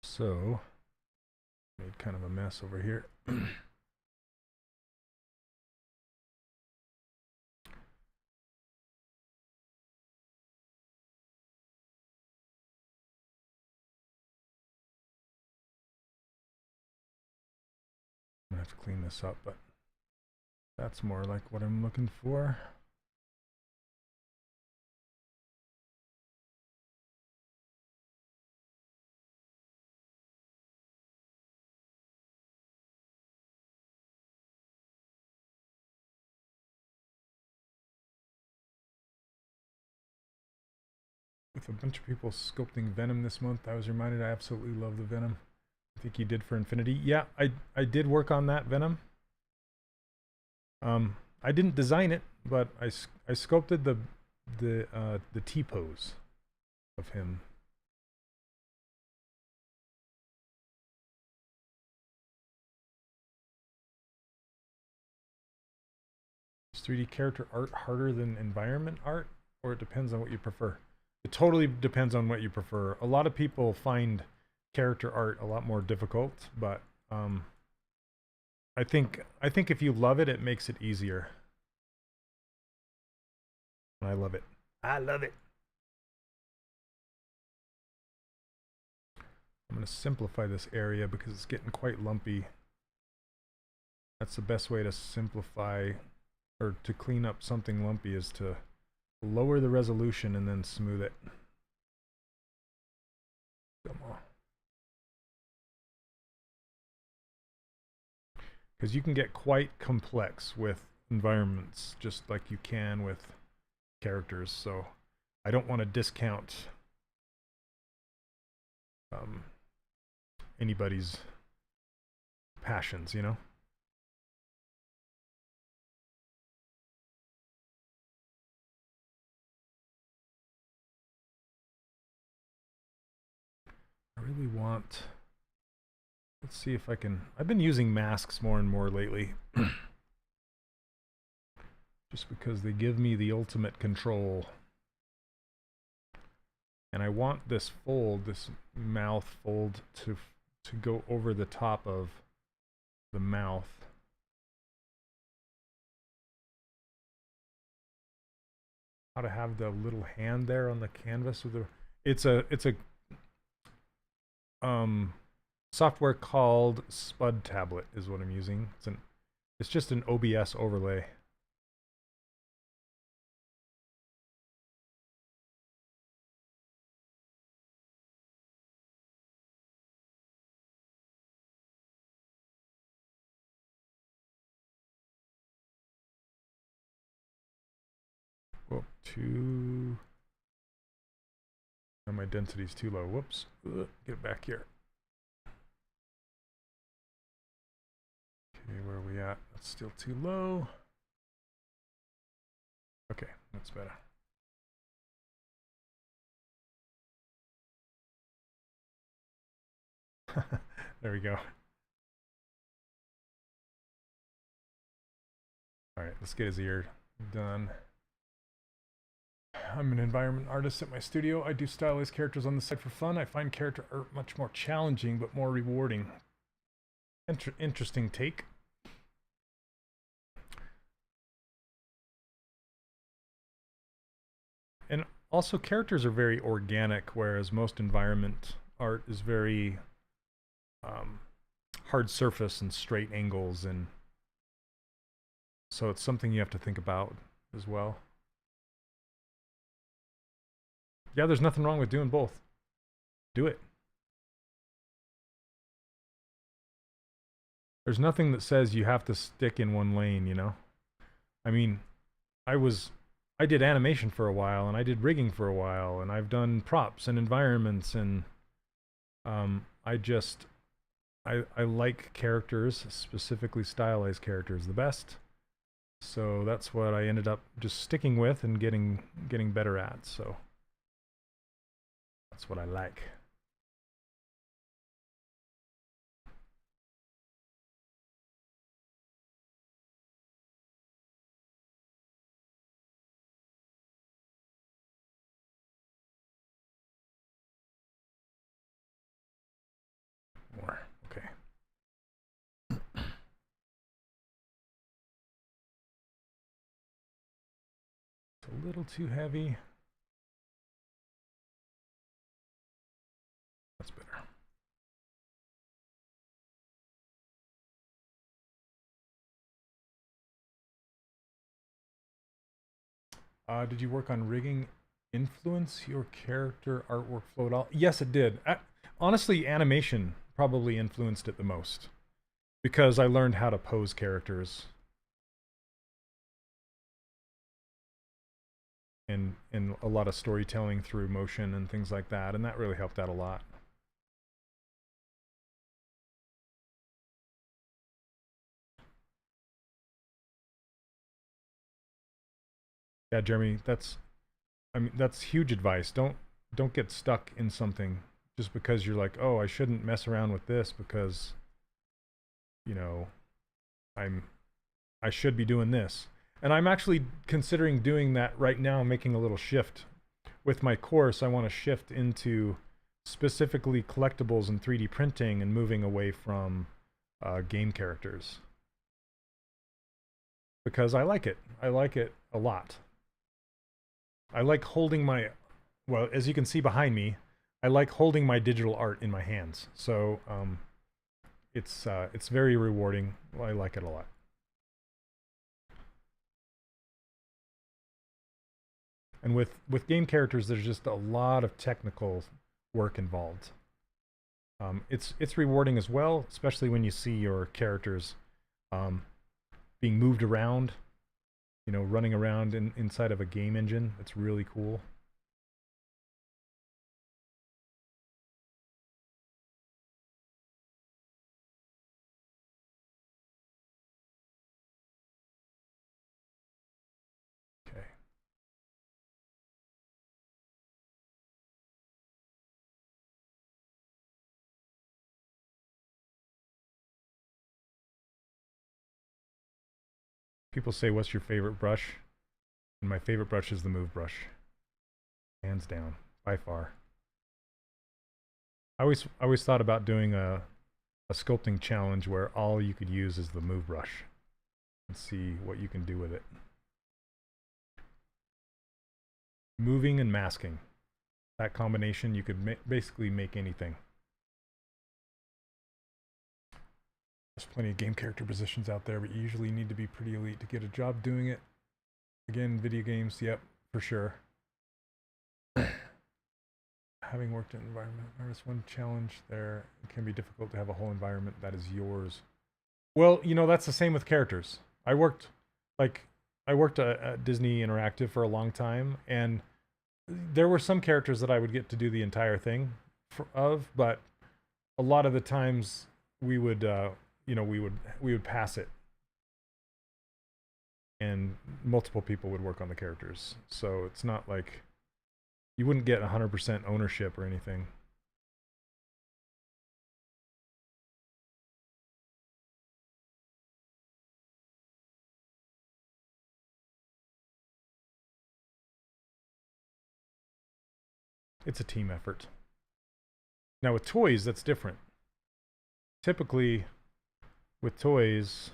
[SPEAKER 1] So, made kind of a mess over here. I'm gonna have to clean this up, but that's more like what I'm looking for. With a bunch of people sculpting Venom this month, I was reminded I absolutely love the Venom. I think you did for Infinity. Yeah, I did work on that Venom. I didn't design it, but I sculpted the T-pose of him. Is 3D character art harder than environment art, or it depends on what you prefer? It totally depends on what you prefer. A lot of people find character art a lot more difficult, but I think if you love it, it makes it easier. I love it. I love it. I'm going to simplify this area because it's getting quite lumpy. That's the best way to simplify or to clean up something lumpy, is to lower the resolution and then smooth it. Come on. Because you can get quite complex with environments, just like you can with characters. So I don't want to discount anybody's passions, you know? I really want... Let's see if I can... I've been using masks more and more lately. Just because they give me the ultimate control. And I want this fold, this mouth fold, to go over the top of the mouth. How to have the little hand there on the canvas with the... It's a software called Spud Tablet is what I'm using. It's just an OBS overlay. Whoop, my density's too low. Whoops. Get back here. Okay, where are we at? That's still too low. Okay, that's better. There we go. Alright, let's get his ear done. I'm an environment artist at my studio. I do stylized characters on the side for fun. I find character art much more challenging but more rewarding. Interesting take. And also, characters are very organic, whereas most environment art is very hard surface and straight angles, and so it's something you have to think about as well. Yeah, there's nothing wrong with doing both. Do it. There's nothing that says you have to stick in one lane, you know? I mean, I did animation for a while, and I did rigging for a while, and I've done props and environments, and I like characters, specifically stylized characters, the best. So that's what I ended up just sticking with and getting better at, so that's what I like. More. Okay. It's a little too heavy. That's better. Did you work on rigging influence your character artwork flow at all? Yes, it did. Honestly, animation probably influenced it the most, because I learned how to pose characters and a lot of storytelling through motion and things like that, and that really helped out a lot. Yeah, Jeremy, that's huge advice. Don't get stuck in something just because you're like, oh, I shouldn't mess around with this because, you know, I should be doing this. And I'm actually considering doing that right now, making a little shift. With my course, I want to shift into specifically collectibles and 3D printing and moving away from game characters. Because I like it. I like it a lot. I like holding my, well, as you can see behind me, I like holding my digital art in my hands. So it's very rewarding. I like it a lot. And with game characters, there's just a lot of technical work involved. It's rewarding as well, especially when you see your characters being moved around, you know, running around inside of a game engine. It's really cool. Okay. People say, what's your favorite brush? And my favorite brush is the Move brush. Hands down, by far. I always thought about doing a sculpting challenge where all you could use is the Move brush and see what you can do with it. Moving and masking. That combination, you could basically make anything. There's plenty of game character positions out there, but you usually need to be pretty elite to get a job doing it. Again, video games, yep, for sure. Having worked in an environment, there's one challenge there. It can be difficult to have a whole environment that is yours. Well, you know, that's the same with characters. I worked at Disney Interactive for a long time, and there were some characters that I would get to do the entire thing but a lot of the times we would, you know, we would pass it, and multiple people would work on the characters. So it's not like you wouldn't get 100% ownership or anything. It's a team effort. Now with toys, that's different. Typically, with toys,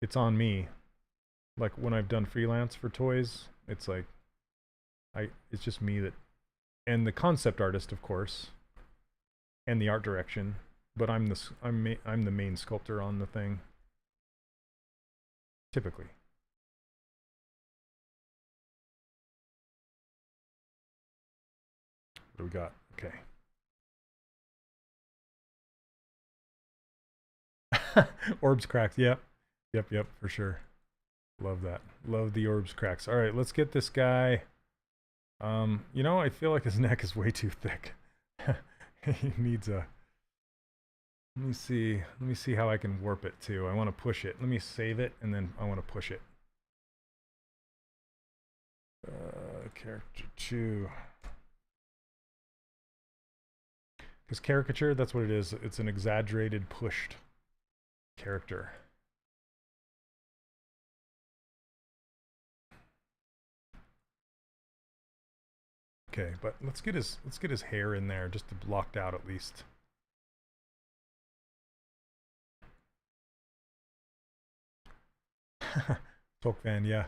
[SPEAKER 1] it's on me. Like when I've done freelance for toys, it's like it's just me that, and the concept artist, of course, and the art direction. But I'm the main sculptor on the thing. Typically. What do we got? Okay. Orbs cracked. Yep, for sure. Love that. Love the orbs cracks. All right, let's get this guy. You know, I feel like his neck is way too thick. He needs a. Let me see how I can warp it too. I want to push it. Let me save it, and then I want to push it. Character 2. Because caricature, that's what it is. It's an exaggerated, pushed character. Okay, but let's get his hair in there just to blocked out at least. Folk fan, yeah.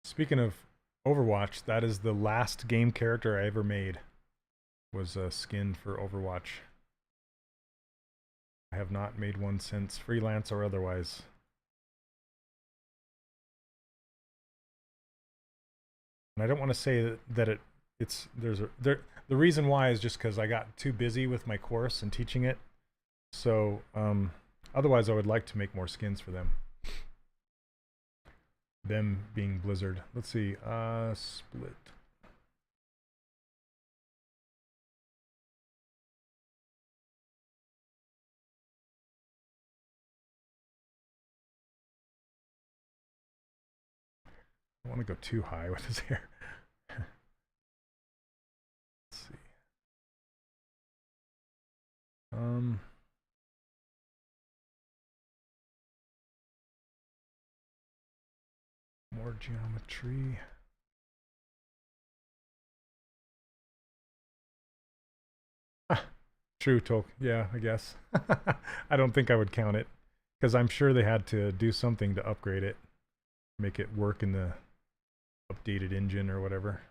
[SPEAKER 1] Speaking of Overwatch, that is the last game character I ever made. Was a skin for Overwatch. I have not made one since, freelance or otherwise. And I don't want to say that the reason why is just because I got too busy with my course and teaching it. So otherwise I would like to make more skins for them. Them being Blizzard. Let's see, split. I don't want to go too high with his hair. Let's see. More geometry. True, Tolk. Yeah, I guess. I don't think I would count it because I'm sure they had to do something to upgrade it, make it work in the updated engine or whatever.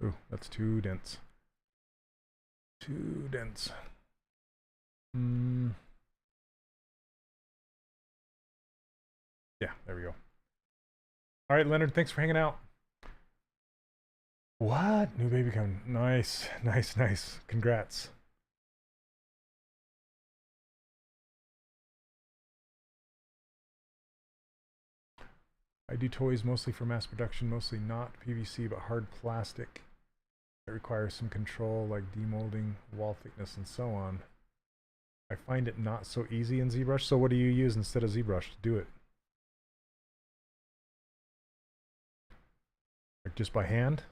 [SPEAKER 1] Ooh, that's too dense. Too dense. Yeah, there we go. All right, Leonard, thanks for hanging out. What? New baby coming. Nice, nice, nice. Congrats. I do toys mostly for mass production, mostly not PVC, but hard plastic. It requires some control like demolding, wall thickness, and so on. I find it not so easy in ZBrush, so what do you use instead of ZBrush to do it? Like just by hand?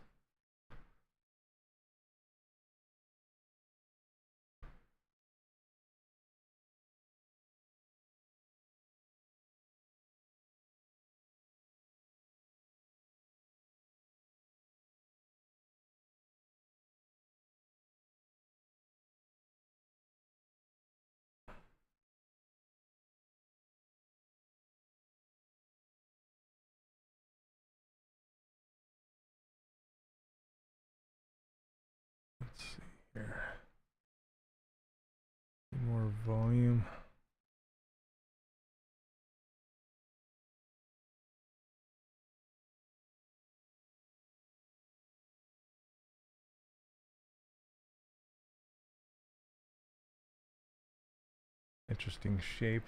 [SPEAKER 1] Let's see here. More volume. Interesting shape.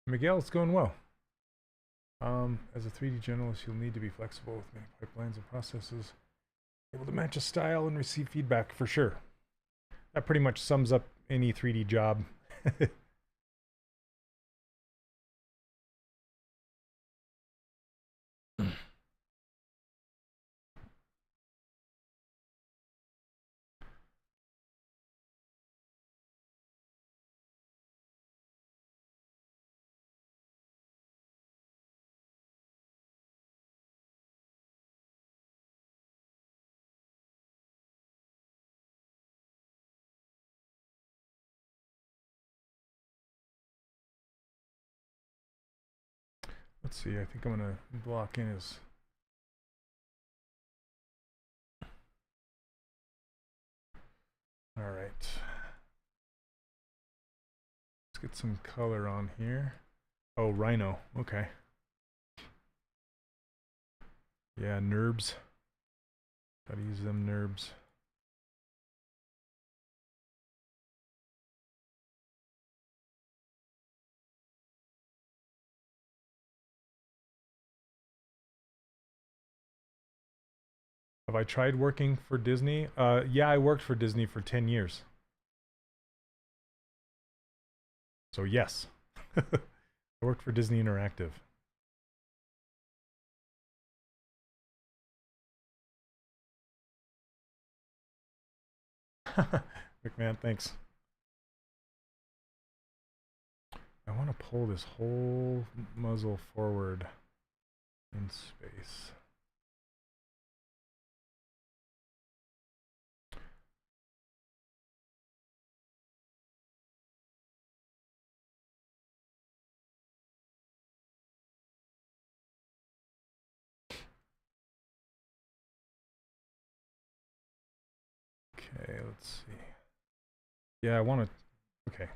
[SPEAKER 1] Miguel, it's going well. As a 3D generalist, you'll need to be flexible with many pipelines and processes, able to match a style and receive feedback for sure. That pretty much sums up any 3D job. Let's see, I think I'm gonna block in his. All right. Let's get some color on here. Oh, Rhino. Okay. Yeah, NURBs. Gotta use them NURBs. Have I tried working for Disney? Yeah, I worked for Disney for 10 years. So yes. I worked for Disney Interactive. McMahon, thanks. I want to pull this whole muzzle forward in space. Okay, let's see. Yeah, I want to. Okay.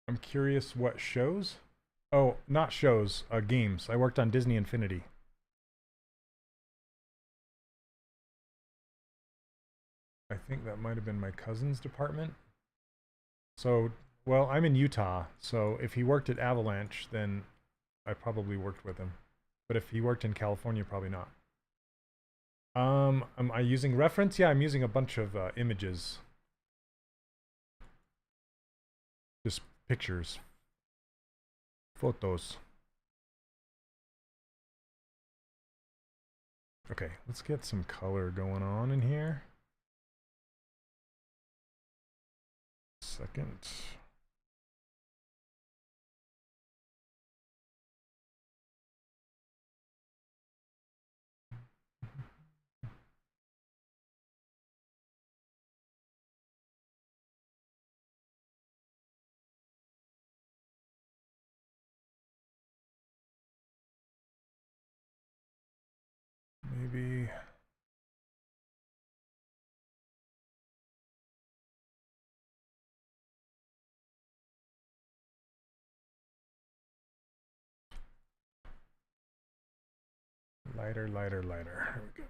[SPEAKER 1] I'm curious what shows? Oh, not shows, games. I worked on Disney Infinity. think that might have been my cousin's department. So, well, I'm in Utah, so if he worked at Avalanche, then I probably worked with him. But if he worked in California, probably not. Am I using reference? Yeah, I'm using a bunch of images. Just pictures. Photos. Okay, let's get some color going on in here. Second. Maybe. Lighter, lighter, lighter. Here we go.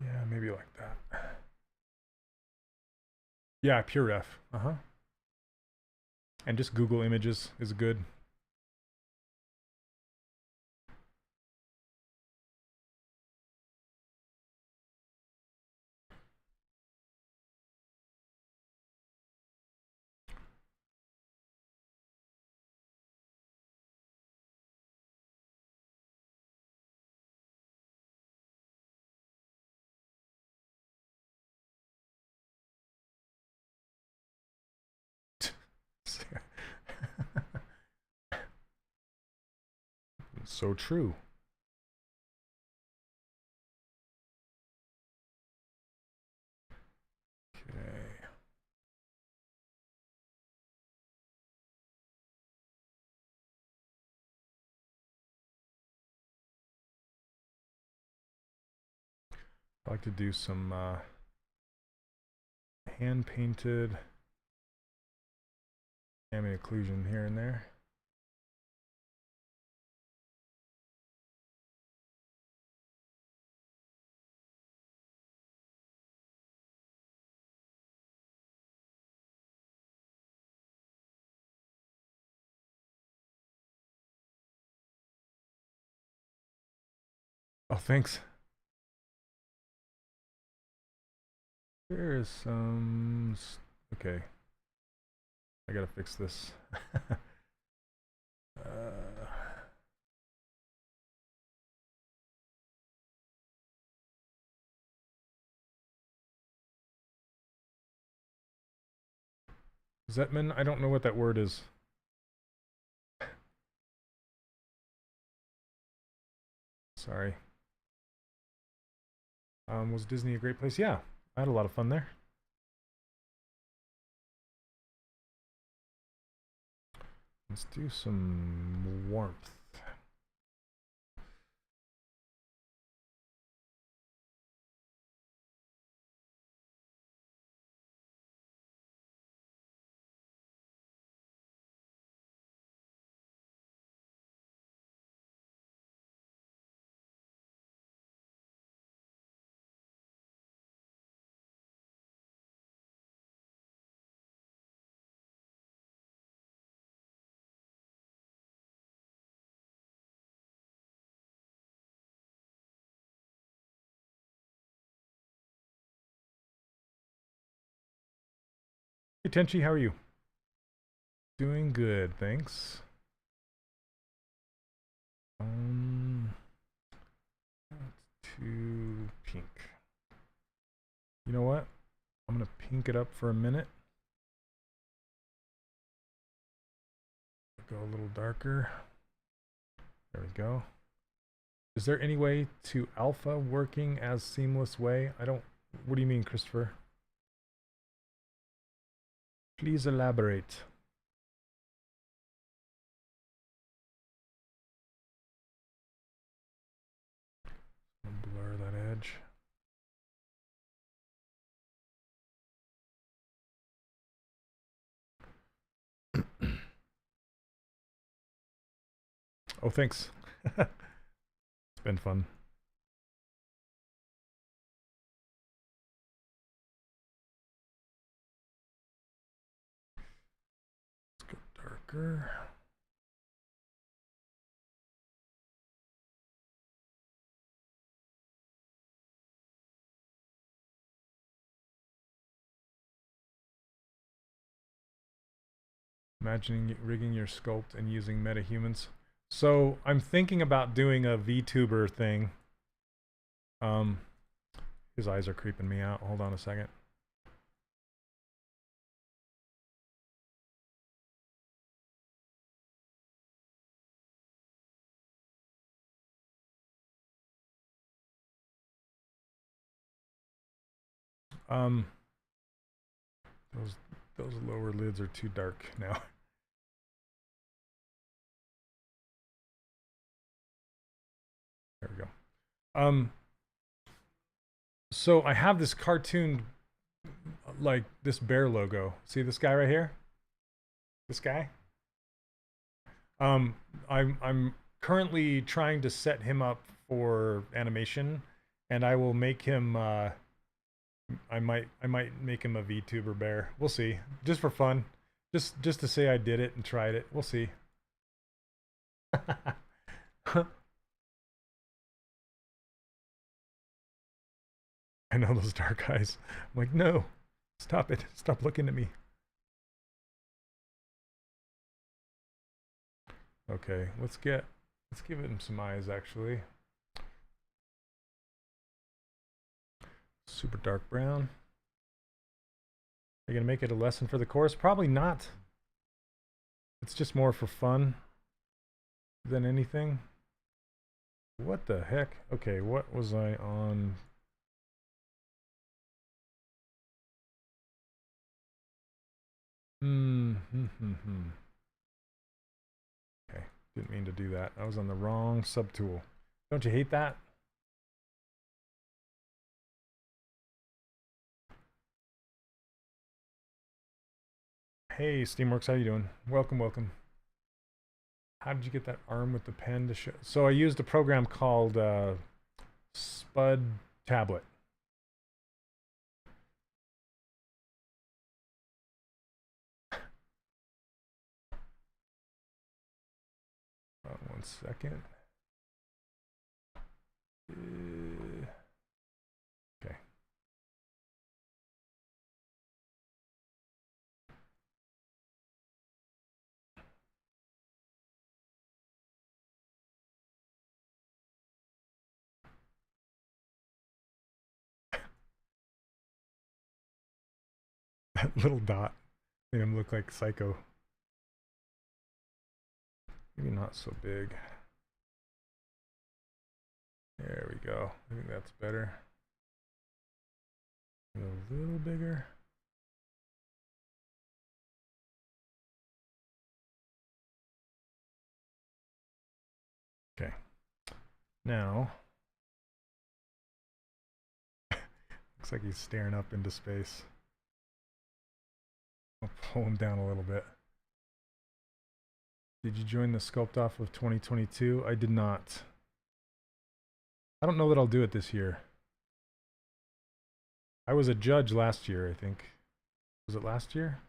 [SPEAKER 1] Yeah, maybe like that. Yeah, pure ref. Uh-huh. And just Google Images is good. So true. Okay. I like to do some hand-painted ambient occlusion here and there. Oh, thanks. There's some... Okay. I gotta fix this. Zetman? I don't know what that word is. Sorry. Was Disney a great place? Yeah, I had a lot of fun there. Let's do some warmth. Hey Tenchi, how are you? Doing good, thanks. To pink. You know what? I'm gonna pink it up for a minute. Go a little darker. There we go. Is there any way to alpha working as seamless way? I don't... What do you mean, Christopher? Please elaborate. edge. Oh, thanks. It's been fun. Let's go darker. Imagining rigging your sculpt and using metahumans. So I'm thinking about doing a VTuber thing. His eyes are creeping me out. Hold on a second. Those lower lids are too dark now. There we go. So I have this cartoon, like this bear logo. See this guy right here? This guy? I'm currently trying to set him up for animation, and I will make him I might make him a VTuber bear. We'll see. Just for fun. Just to say I did it and tried it. We'll see. I know those dark eyes. I'm like, no. Stop it. Stop looking at me. Okay, let's give him some eyes actually. Super dark brown. Are you gonna make it a lesson for the course? Probably not. It's just more for fun than anything. What the heck? Okay, what was I on? Okay, didn't mean to do that. I was on the wrong subtool. Don't you hate that? Hey, Steamworks, how you doing? Welcome, welcome. How did you get that arm with the pen to show? So I used a program called Spud Tablet. One second. Okay. That little dot made him look like Psycho. Maybe not so big. There we go. I think that's better. A little bigger. Okay. Now, looks like he's staring up into space. I'll pull him down a little bit. Did you join the Sculpt Off of 2022? I did not. I don't know that I'll do it this year. I was a judge last year, I think. Was it last year?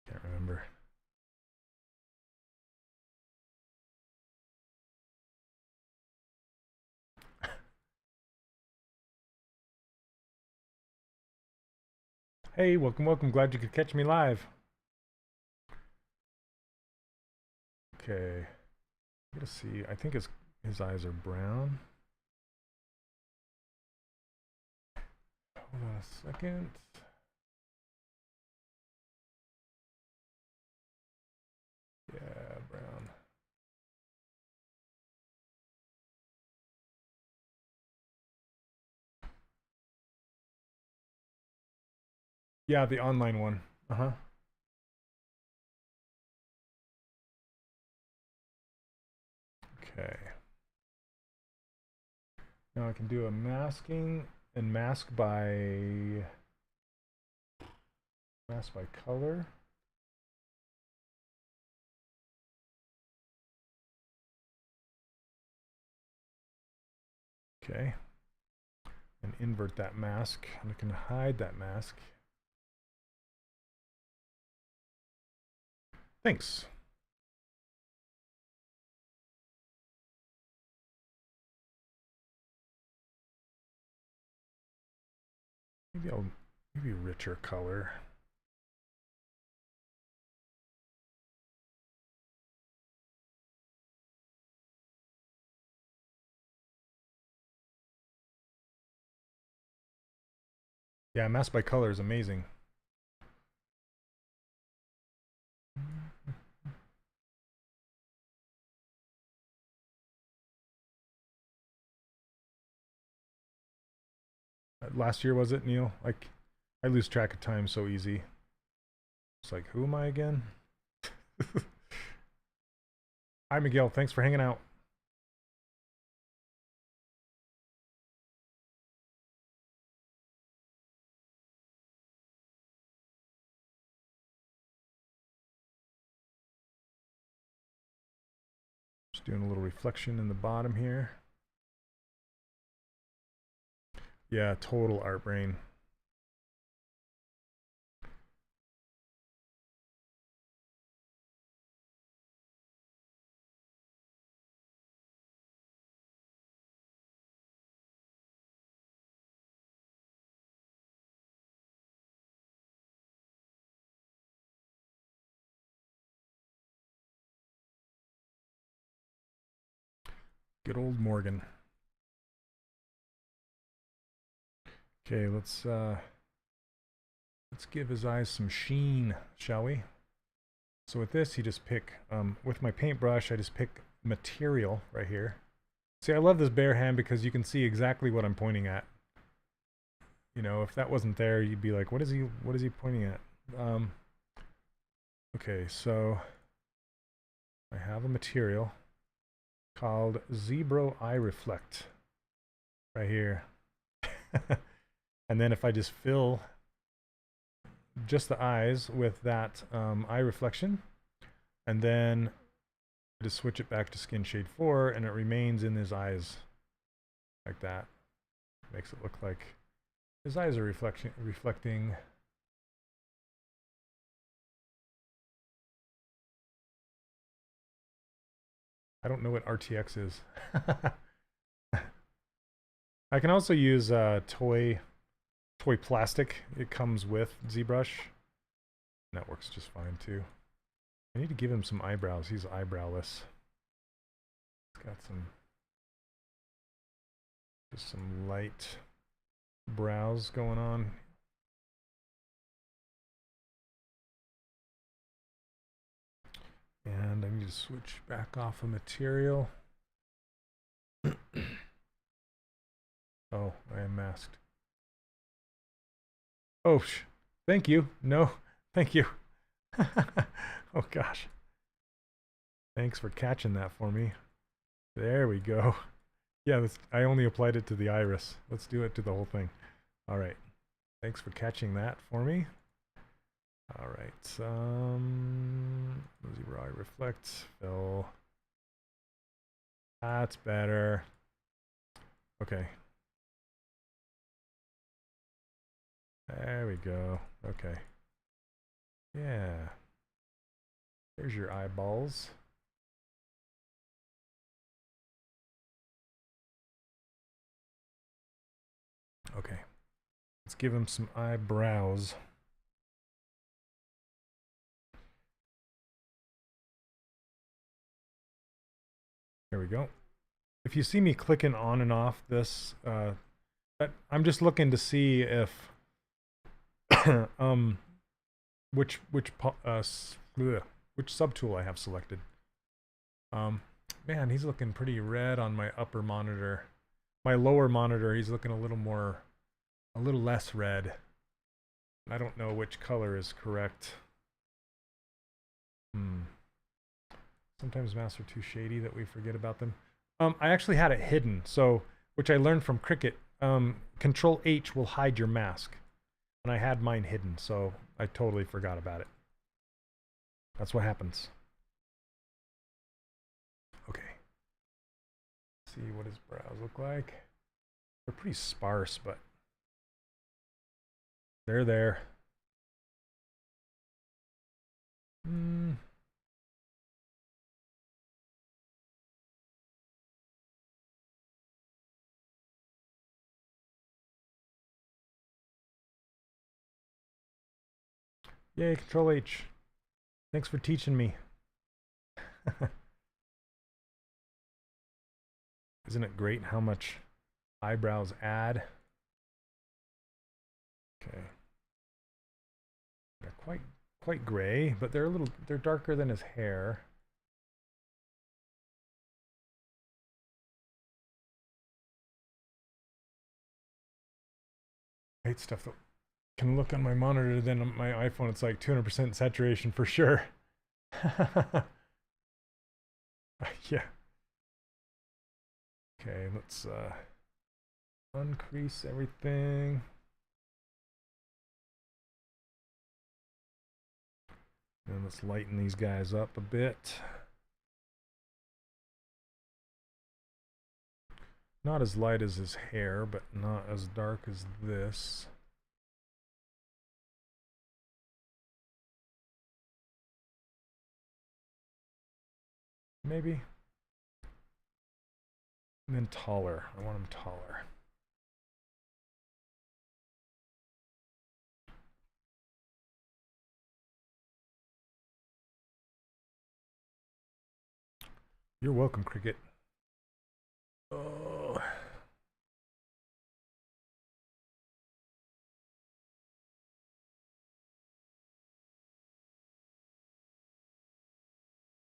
[SPEAKER 1] Can't remember. Hey, welcome, welcome. Glad you could catch me live. Okay. I'm gonna see. I think his eyes are brown. Hold on a second. Yeah, brown. Yeah, the online one. Uh-huh. Okay. Now I can do a masking and mask by color. Okay. And invert that mask, and I can hide that mask. Thanks. Maybe richer color. Yeah, mask by color is amazing. Last year, was it, Neil? Like, I lose track of time so easy. It's like, who am I again? Hi, Miguel. Thanks for hanging out. Just doing a little reflection in the bottom here. Yeah, total art brain. Good old Morgan. Okay, let's give his eyes some sheen, shall we? So with this, you just pick, with my paintbrush, I just pick material right here. See, I love this bare hand because you can see exactly what I'm pointing at. You know, if that wasn't there, you'd be like, what is he pointing at? Okay, so I have a material called ZBrush Eye Reflect right here. And then if I just fill just the eyes with that eye reflection, and then I just switch it back to skin shade 4, and it remains in his eyes like that. Makes it look like his eyes are reflecting. I don't know what RTX is. I can also use toy plastic. It comes with ZBrush. That works just fine too. I need to give him some eyebrows. He's eyebrowless. He's got just some light brows going on. And I need to switch back off a material. Oh, I am masked. Oh, thank you. No, thank you. Oh, gosh. Thanks for catching that for me. There we go. Yeah, I only applied it to the iris. Let's do it to the whole thing. All right. Thanks for catching that for me. All right. ZBrush Eye Reflect. Fill. That's better. Okay. There we go. Okay. Yeah. There's your eyeballs. Okay. Let's give him some eyebrows. There we go. If you see me clicking on and off this, I'm just looking to see if which subtool I have selected. Man, he's looking pretty red on my upper monitor. My lower monitor, he's looking a little less red. I don't know which color is correct. Sometimes masks are too shady that we forget about them. I actually had it hidden, so which I learned from Cricut. Control H will hide your mask. And I had mine hidden, so I totally forgot about it. That's what happens. Okay. Let's see what his brows look like. They're pretty sparse, but they're there. Yay, Control H. Thanks for teaching me. Isn't it great how much eyebrows add? Okay. They're quite gray, but they're darker than his hair. I hate stuff that can look on my monitor, then on my iPhone it's like 200% saturation for sure. Yeah. Okay, let's uncrease everything. And let's lighten these guys up a bit. Not as light as his hair, but not as dark as this. Maybe. And then taller. I want him taller. You're welcome, Cricut. Oh.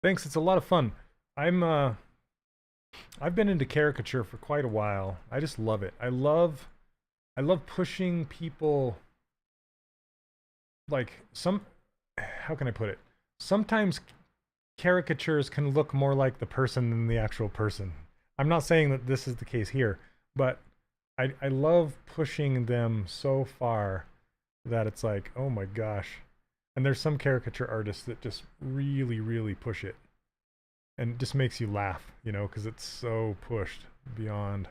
[SPEAKER 1] Thanks, it's a lot of fun. I've been into caricature for quite a while. I just love it. I love pushing people, like how can I put it? Sometimes caricatures can look more like the person than the actual person. I'm not saying that this is the case here, but I love pushing them so far that it's like, oh my gosh. And there's some caricature artists that just really, really push it. And it just makes you laugh, you know, because it's so pushed beyond.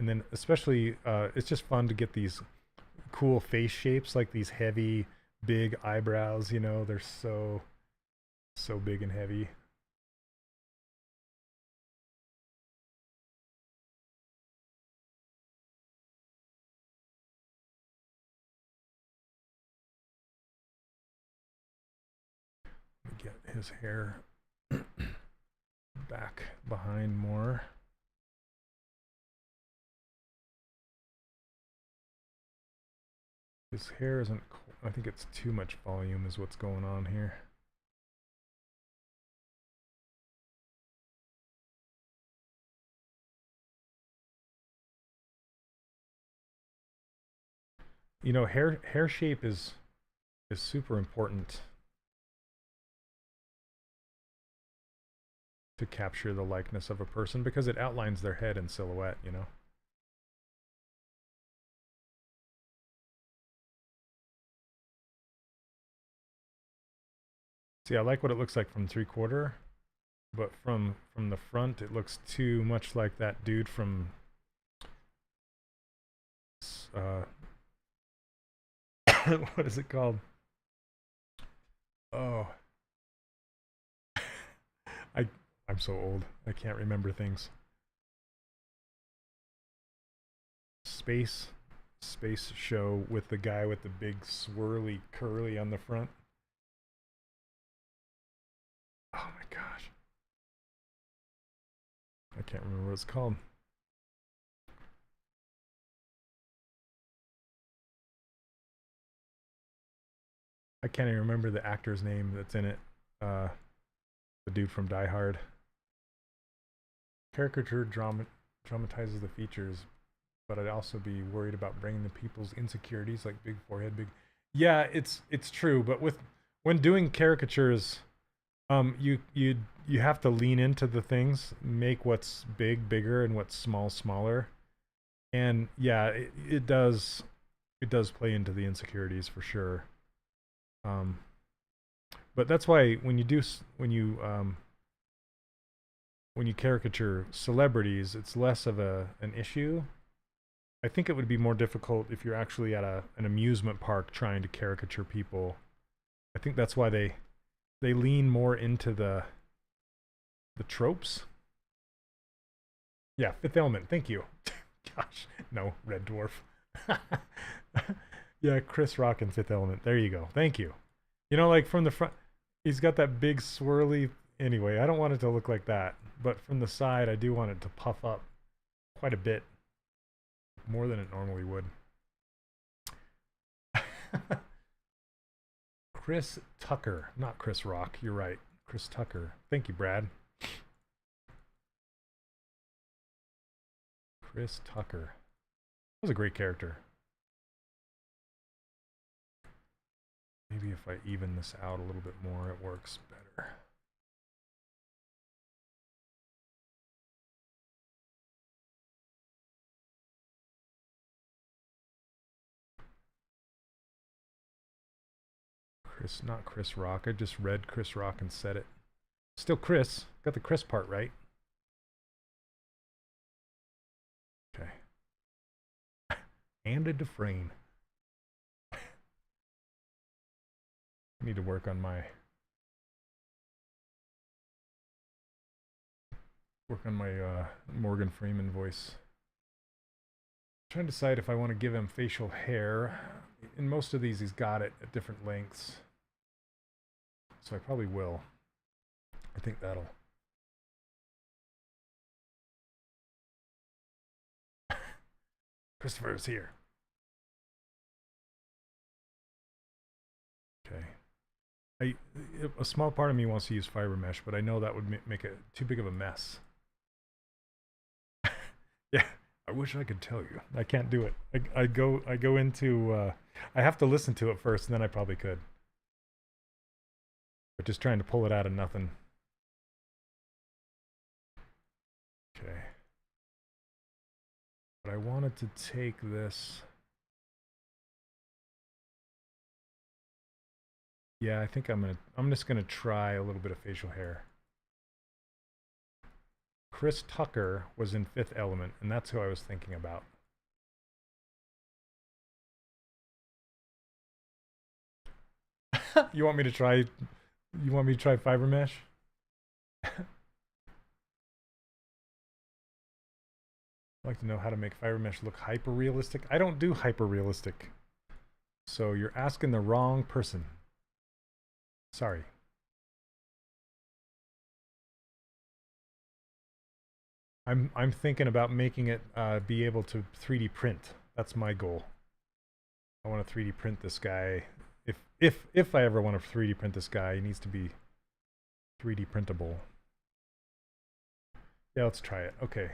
[SPEAKER 1] And then especially, it's just fun to get these cool face shapes, like these heavy, big eyebrows, you know, they're so big and heavy. Get his hair back behind more. His hair isn't, I think it's too much volume is what's going on here. You know, hair shape is super important to capture the likeness of a person because it outlines their head in silhouette, you know. See, I like what it looks like from 3/4, but from the front it looks too much like that dude from what is it called? Oh. I'm so old. I can't remember things. Space show with the guy with the big swirly curly on the front. Oh my gosh. I can't remember what it's called. I can't even remember the actor's name that's in it. The dude from Die Hard. Caricature dramatizes the features, but I'd also be worried about bringing the people's insecurities, like big forehead, big. Yeah, it's true, but when doing caricatures, You have to lean into the things, make what's big bigger and what's small smaller, and yeah, it does play into the insecurities for sure. Um, but that's why when you caricature celebrities, it's less of an issue. I think it would be more difficult if you're actually at an amusement park trying to caricature people. I think that's why they lean more into the tropes. Yeah, Fifth Element. Thank you. Gosh, no, Red Dwarf. Yeah, Chris Rock and Fifth Element. There you go. Thank you. You know, like from the front, he's got that big swirly. Anyway, I don't want it to look like that, but from the side, I do want it to puff up quite a bit, more than it normally would. Chris Tucker, not Chris Rock. You're right, Chris Tucker. Thank you, Brad. Chris Tucker. That was a great character. Maybe if I even this out a little bit more, it works better. Chris, not Chris Rock. I just read Chris Rock and said it. Still Chris. Got the Chris part right. Okay. And a Dufresne. I need to work on my Morgan Freeman voice. I'm trying to decide if I want to give him facial hair. In most of these, he's got it at different lengths. So I probably will. I think that'll... Christopher is here. Okay. A small part of me wants to use fiber mesh, but I know that would make it too big of a mess. Yeah, I wish I could tell you. I can't do it. I go into... I have to listen to it first, and then I probably could. But just trying to pull it out of nothing. Okay. But I wanted to take this... Yeah, I think I'm just gonna try a little bit of facial hair. Chris Tucker was in Fifth Element, and that's who I was thinking about. You want me to try fiber mesh? I'd like to know how to make fiber mesh look hyper realistic. I don't do hyper realistic. So you're asking the wrong person. Sorry. I'm thinking about making it be able to 3D print. That's my goal. I want to 3D print this guy. If I ever want to 3D print this guy, he needs to be 3D printable. Yeah, let's try it. Okay.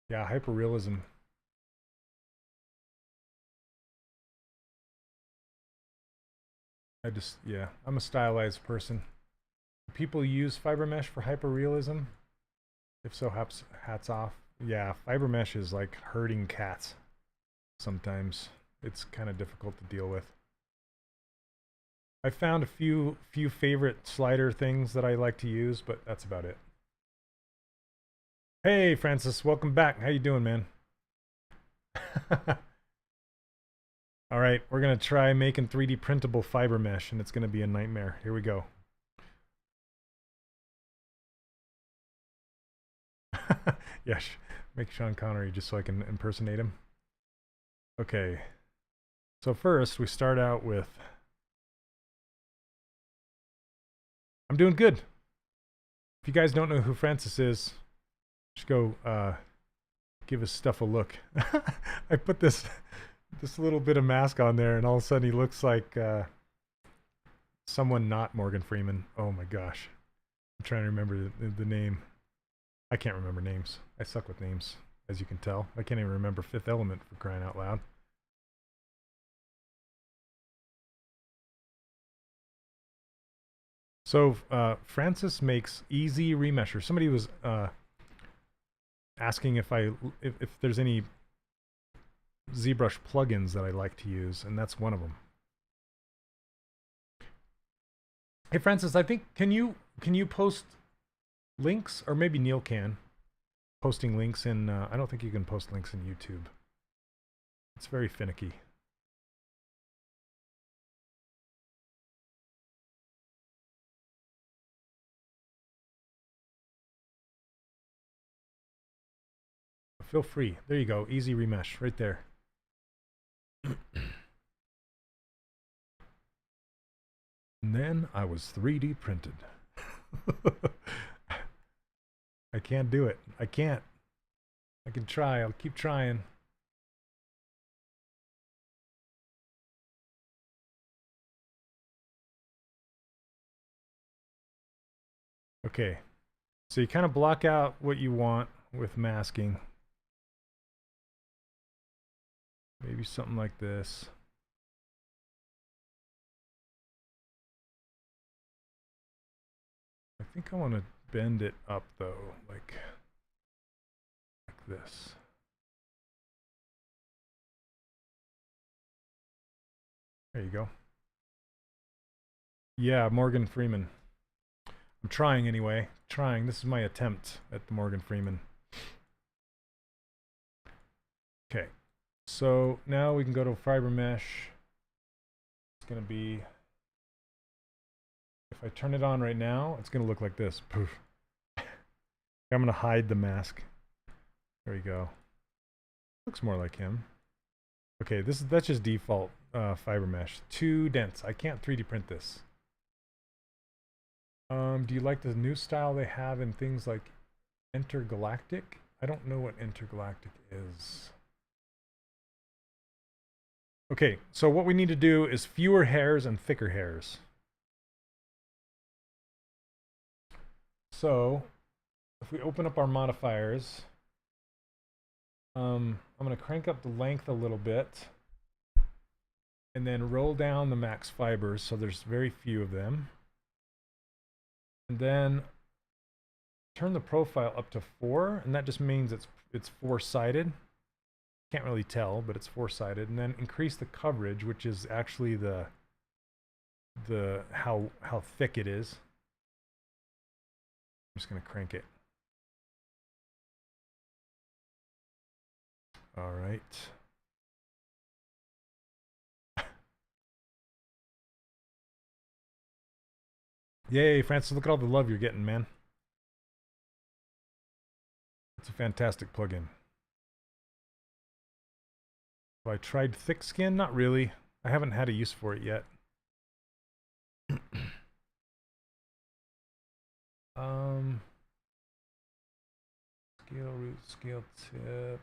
[SPEAKER 1] Yeah, hyperrealism. Yeah, I'm a stylized person. Do people use fiber mesh for hyperrealism? If so, hats off. Yeah, fiber mesh is like herding cats. Sometimes it's kind of difficult to deal with. I found a few favorite slider things that I like to use, but that's about it. Hey, Francis, welcome back. How you doing, man? All right, we're going to try making 3D printable fiber mesh, and it's going to be a nightmare. Here we go. Yes, make Sean Connery just so I can impersonate him. Okay, so first we start out with... I'm doing good. If you guys don't know who Francis is, just go give his stuff a look. I put this little bit of mask on there, and all of a sudden he looks like someone not Morgan Freeman. Oh my gosh. I'm trying to remember the name. I can't remember names. I suck with names. as you can tell. I can't even remember Fifth Element for crying out loud. So Francis makes easy remesher. Somebody was asking if there's any ZBrush plugins that I like to use, and that's one of them. Hey Francis, I think can you post links, or maybe Neil can, posting links in I don't think you can post links in YouTube. It's very finicky. Feel free. There you go. Easy remesh right there. And then I was 3D printed. I can't do it. I can't. I can try. I'll keep trying. Okay. So you kind of block out what you want with masking. Maybe something like this. I think I want to bend it up though, like this. There you go. Yeah, Morgan Freeman. I'm trying anyway. Trying. This is my attempt at the Morgan Freeman. Okay. So now we can go to fiber mesh. It's going to be, if I turn it on right now, it's going to look like this. Poof. I'm going to hide the mask. There we go. Looks more like him. Okay, that's just default fiber mesh. Too dense. I can't 3D print this. Do you like the new style they have in things like Intergalactic? I don't know what Intergalactic is. Okay, so what we need to do is fewer hairs and thicker hairs. So if we open up our modifiers, I'm going to crank up the length a little bit and then roll down the max fibers so there's very few of them. And then turn the profile up to 4, and that just means it's 4-sided. Can't really tell, but it's 4-sided. And then increase the coverage, which is actually the how thick it is. I'm just going to crank it. All right. Yay, Francis, look at all the love you're getting, man. It's a fantastic plugin. Have I tried thick skin? Not really. I haven't had a use for it yet. Scale root, scale tip.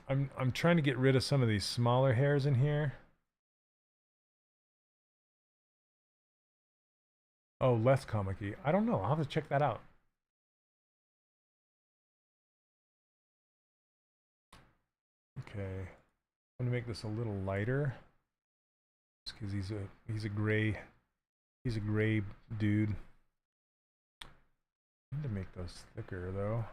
[SPEAKER 1] I'm trying to get rid of some of these smaller hairs in here. Oh, less comic-y. I don't know. I'll have to check that out. Okay. I'm gonna make this a little lighter. Just because he's a gray dude. I need to make those thicker though.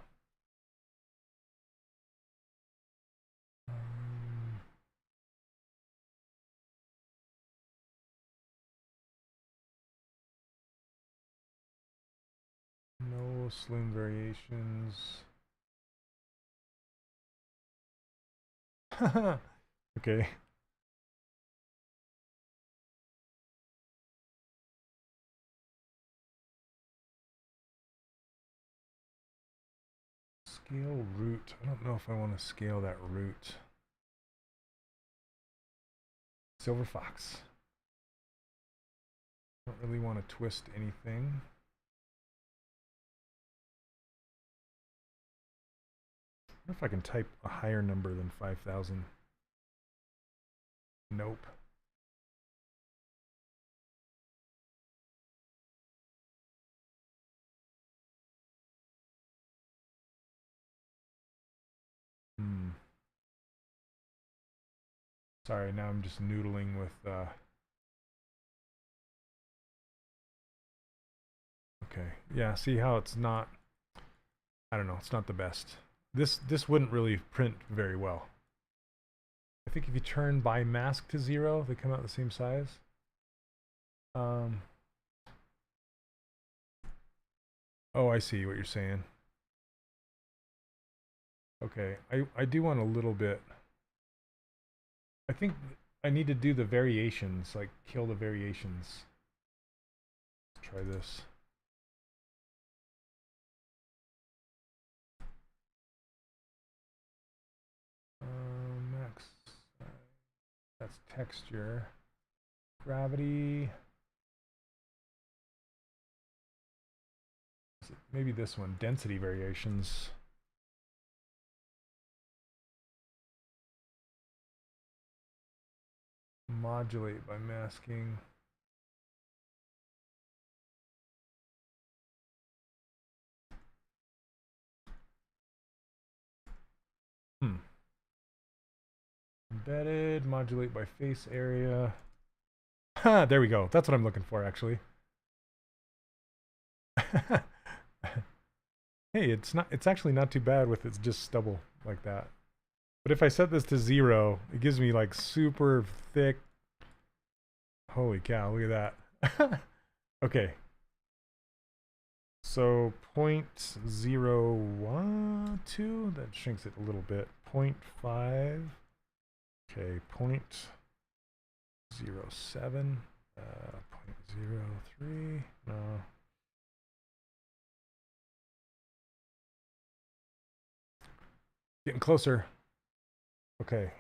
[SPEAKER 1] No slim variations. Okay. Scale root. I don't know if I want to scale that root. Silver fox. Don't really want to twist anything. I wonder if I can type a higher number than 5,000. Nope. Sorry, now I'm just noodling with okay. Yeah, see how it's not, I don't know, it's not the best. This wouldn't really print very well. I think if you turn by mask to 0, they come out the same size. Oh, I see what you're saying. Okay, I do want a little bit. I think I need to do the variations, like kill the variations. Let's try this. Max. That's texture. Gravity. Maybe this one. Density variations. Modulate by masking. Embedded, modulate by face area. Ha, there we go. That's what I'm looking for, actually. Hey, it's actually not too bad with it's just stubble like that. But if I set this to 0, it gives me like super thick. Holy cow, look at that. Okay. So 0.012, that shrinks it a little bit. 0.5. Okay, 0.07. 0.03. No. Getting closer. Okay.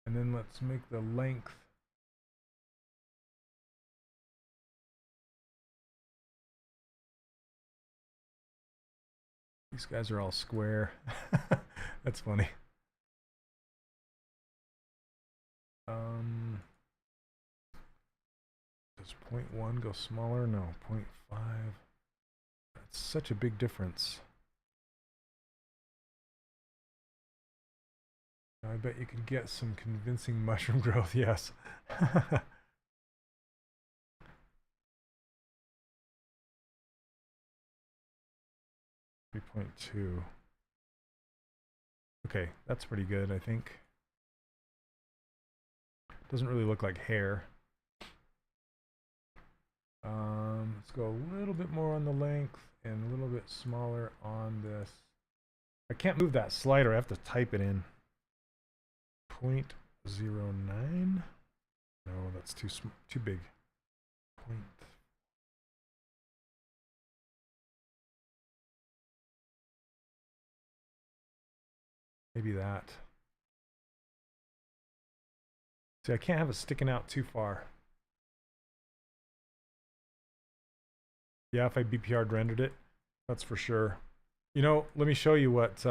[SPEAKER 1] And then let's make the length. These guys are all square. That's funny. Does 0.1 go smaller? No, 0.5. That's such a big difference. I bet you could get some convincing mushroom growth, yes. 3.2. Okay, that's pretty good, I think. Doesn't really look like hair. Let's go a little bit more on the length and a little bit smaller on this. I can't move that slider, I have to type it in. 0.09. No, that's too big. Maybe that. See, I can't have it sticking out too far. Yeah, if I BPR'd rendered it, that's for sure. You know, let me show you what.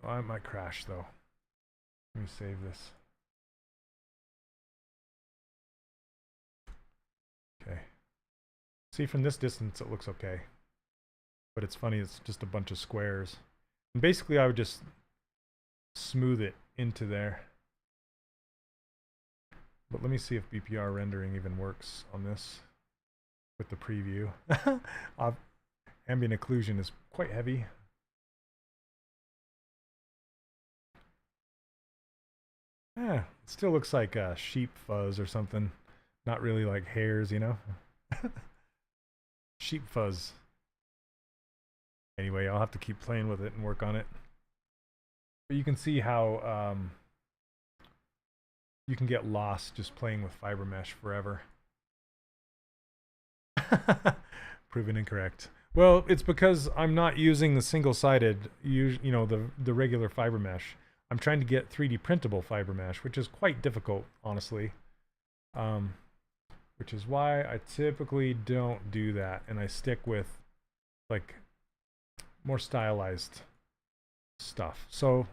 [SPEAKER 1] I might crash though. Let me save this. Okay. See, from this distance, it looks okay. But it's funny, it's just a bunch of squares. And basically, I would just smooth it into there. But let me see if BPR rendering even works on this with the preview. Ambient occlusion is quite heavy. Yeah, it still looks like sheep fuzz or something. Not really like hairs, you know? Sheep fuzz. Anyway, I'll have to keep playing with it and work on it. But you can see how you can get lost just playing with fiber mesh forever. Proven incorrect. Well, it's because I'm not using the single-sided, you know, the regular fiber mesh. I'm trying to get 3D printable fiber mesh, which is quite difficult, honestly. Which is why I typically don't do that, and I stick with like more stylized stuff. So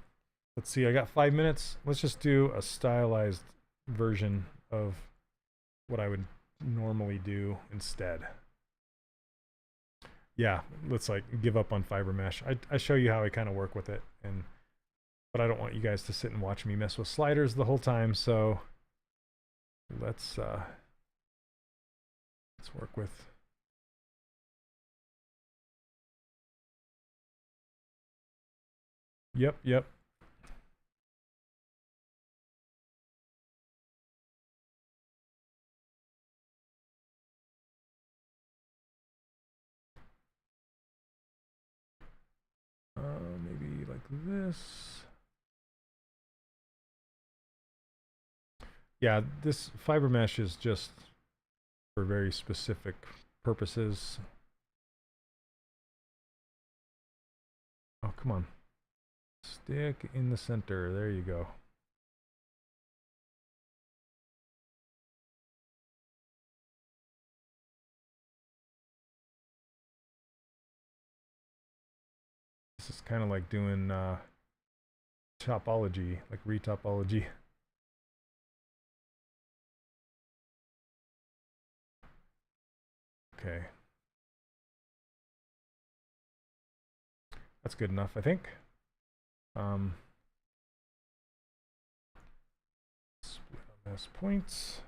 [SPEAKER 1] let's see, I got 5 minutes. Let's just do a stylized version of what I would normally do instead. yeah, let's like give up on fiber mesh. I show you how I kind of work with it, but I don't want you guys to sit and watch me mess with sliders the whole time, so let's work with yep. Maybe like this. Yeah, this fiber mesh is just for very specific purposes. Oh, come on. Stick in the center. There you go. This is kind of like doing topology, like retopology. Okay. That's good enough, I think. Split on this points.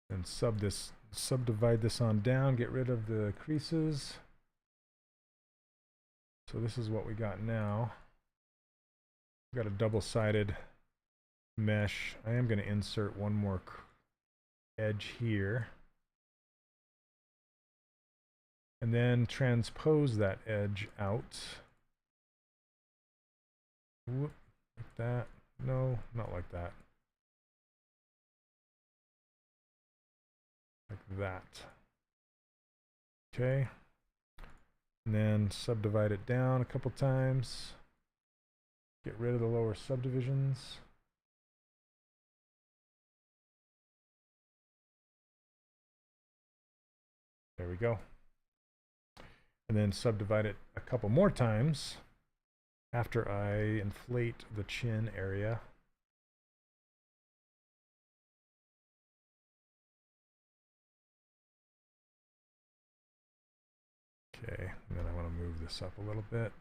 [SPEAKER 1] And subdivide this on down, get rid of the creases. So this is what we got now. We got a double-sided mesh. I am going to insert one more edge here. And then transpose that edge out. Whoop, like that. No, not like that. Like that. Okay. And then subdivide it down a couple times. Get rid of the lower subdivisions. There we go. And then subdivide it a couple more times after I inflate the chin area. Okay, and then I want to move this up a little bit.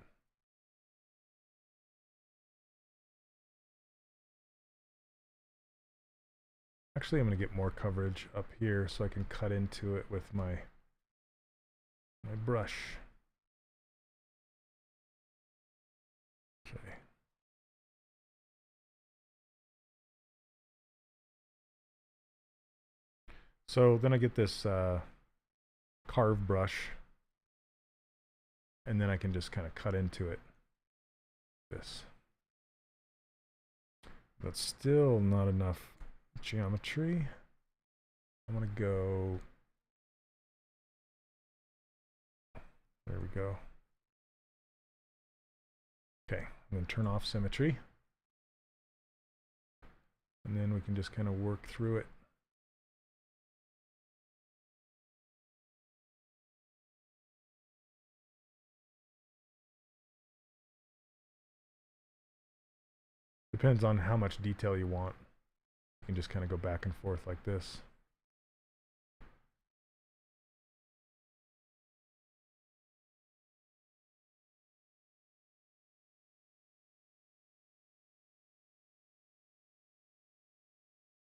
[SPEAKER 1] Actually, I'm going to get more coverage up here so I can cut into it with my brush. Okay. So then I get this carve brush, and then I can just kind of cut into it. This. That's still not enough geometry. I'm going to go. There we go. Okay, I'm going to turn off symmetry. And then we can just kind of work through it. Depends on how much detail you want. You can just kind of go back and forth like this.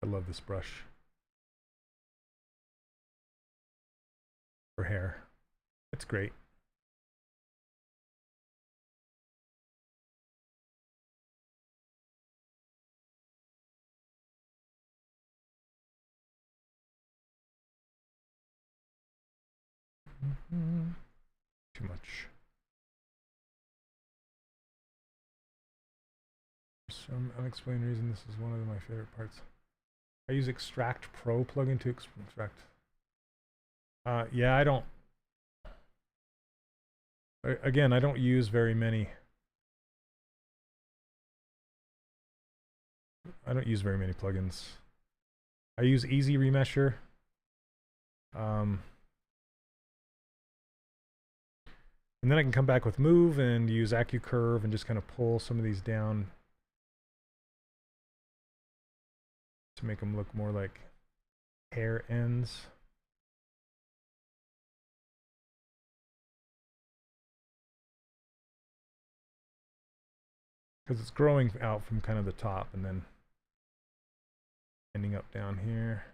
[SPEAKER 1] I love this brush for hair. It's great. Too much. For some unexplained reason, this is one of my favorite parts. I use Extract Pro plugin to extract. Yeah, I don't. Again, I don't use very many. I don't use very many plugins. I use Easy Remesher. And then I can come back with Move and use AccuCurve and just kind of pull some of these down. to make them look more like hair ends. Because it's growing out from kind of the top and then ending up down here.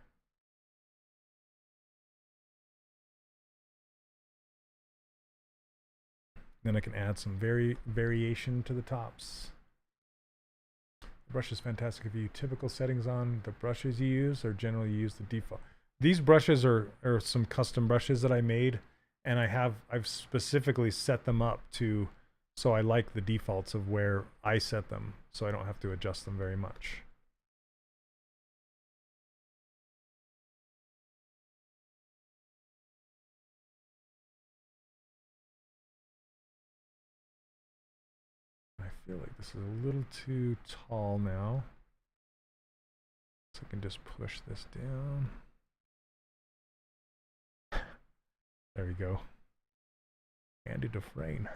[SPEAKER 1] Then I can add some variation to the tops. The brush is fantastic if you use typical settings on the brushes you use, or generally use the default. These brushes are some custom brushes that I made, and I've specifically set them up to, so I like the defaults of where I set them, so I don't have to adjust them very much. I feel like this is a little too tall now, so I can just push this down. There we go. Andy Dufresne.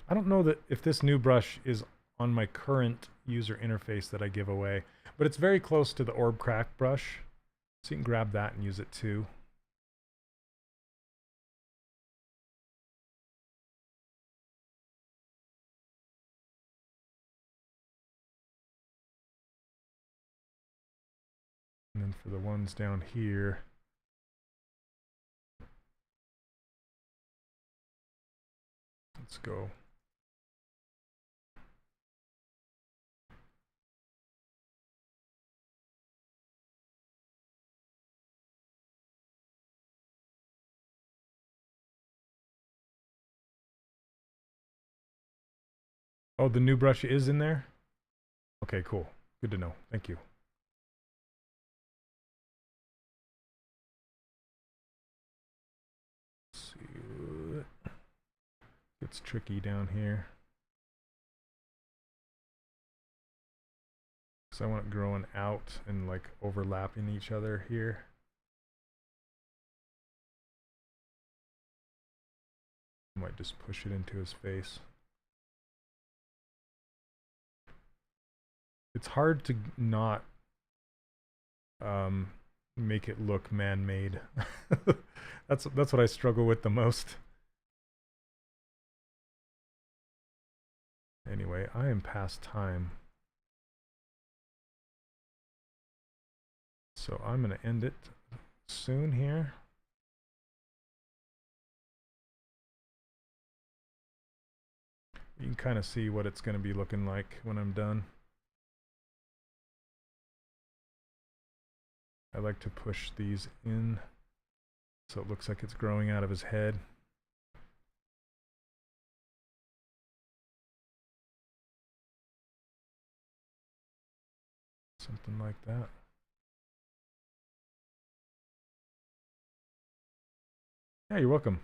[SPEAKER 1] I don't know that if this new brush is on my current user interface that I give away, but it's very close to the Orb Crack brush, so you can grab that and use it too. And then for the ones down here, let's go. Oh, the new brush is in there? Okay, cool. Good to know. Thank you. Let's see. It's tricky down here. So I want it growing out and like overlapping each other here. I might just push it into his face. It's hard to not make it look man-made. That's what I struggle with the most. Anyway, I am past time. So I'm going to end it soon here. You can kind of see what it's going to be looking like when I'm done. I like to push these in so it looks like it's growing out of his head. Something like that. Yeah, you're welcome.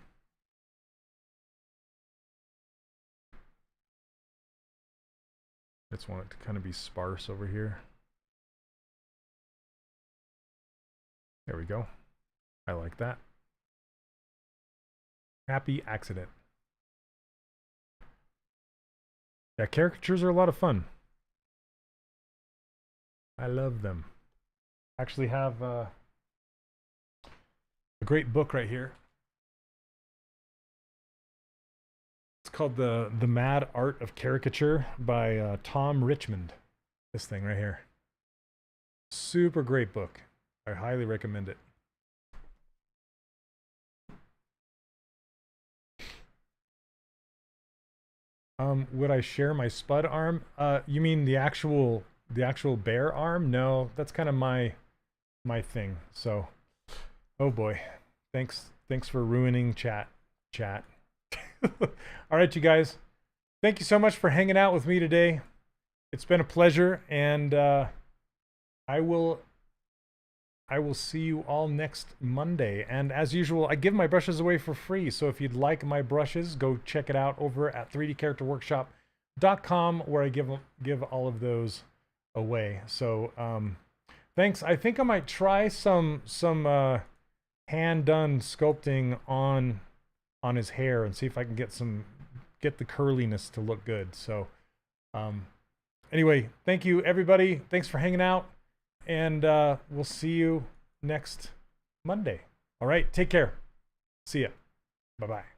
[SPEAKER 1] I just want it to kind of be sparse over here. There we go. I like that. Happy accident. Yeah, caricatures are a lot of fun. I love them. Actually have a great book right here. It's called The Mad Art of Caricature by Tom Richmond. This thing right here. Super great book. I highly recommend it. Would I share my spud arm? You mean the actual bear arm? No, that's kind of my thing. So, oh boy, thanks for ruining chat. All right, you guys, thank you so much for hanging out with me today. It's been a pleasure, and I will see you all next Monday. And as usual, I give my brushes away for free. So if you'd like my brushes, go check it out over at 3dcharacterworkshop.com, where I give all of those away. So thanks. I think I might try some hand done sculpting on his hair and see if I can get the curliness to look good. So Anyway, thank you, everybody. Thanks for hanging out. And we'll see you next Monday. All right, take care. See ya. Bye-bye.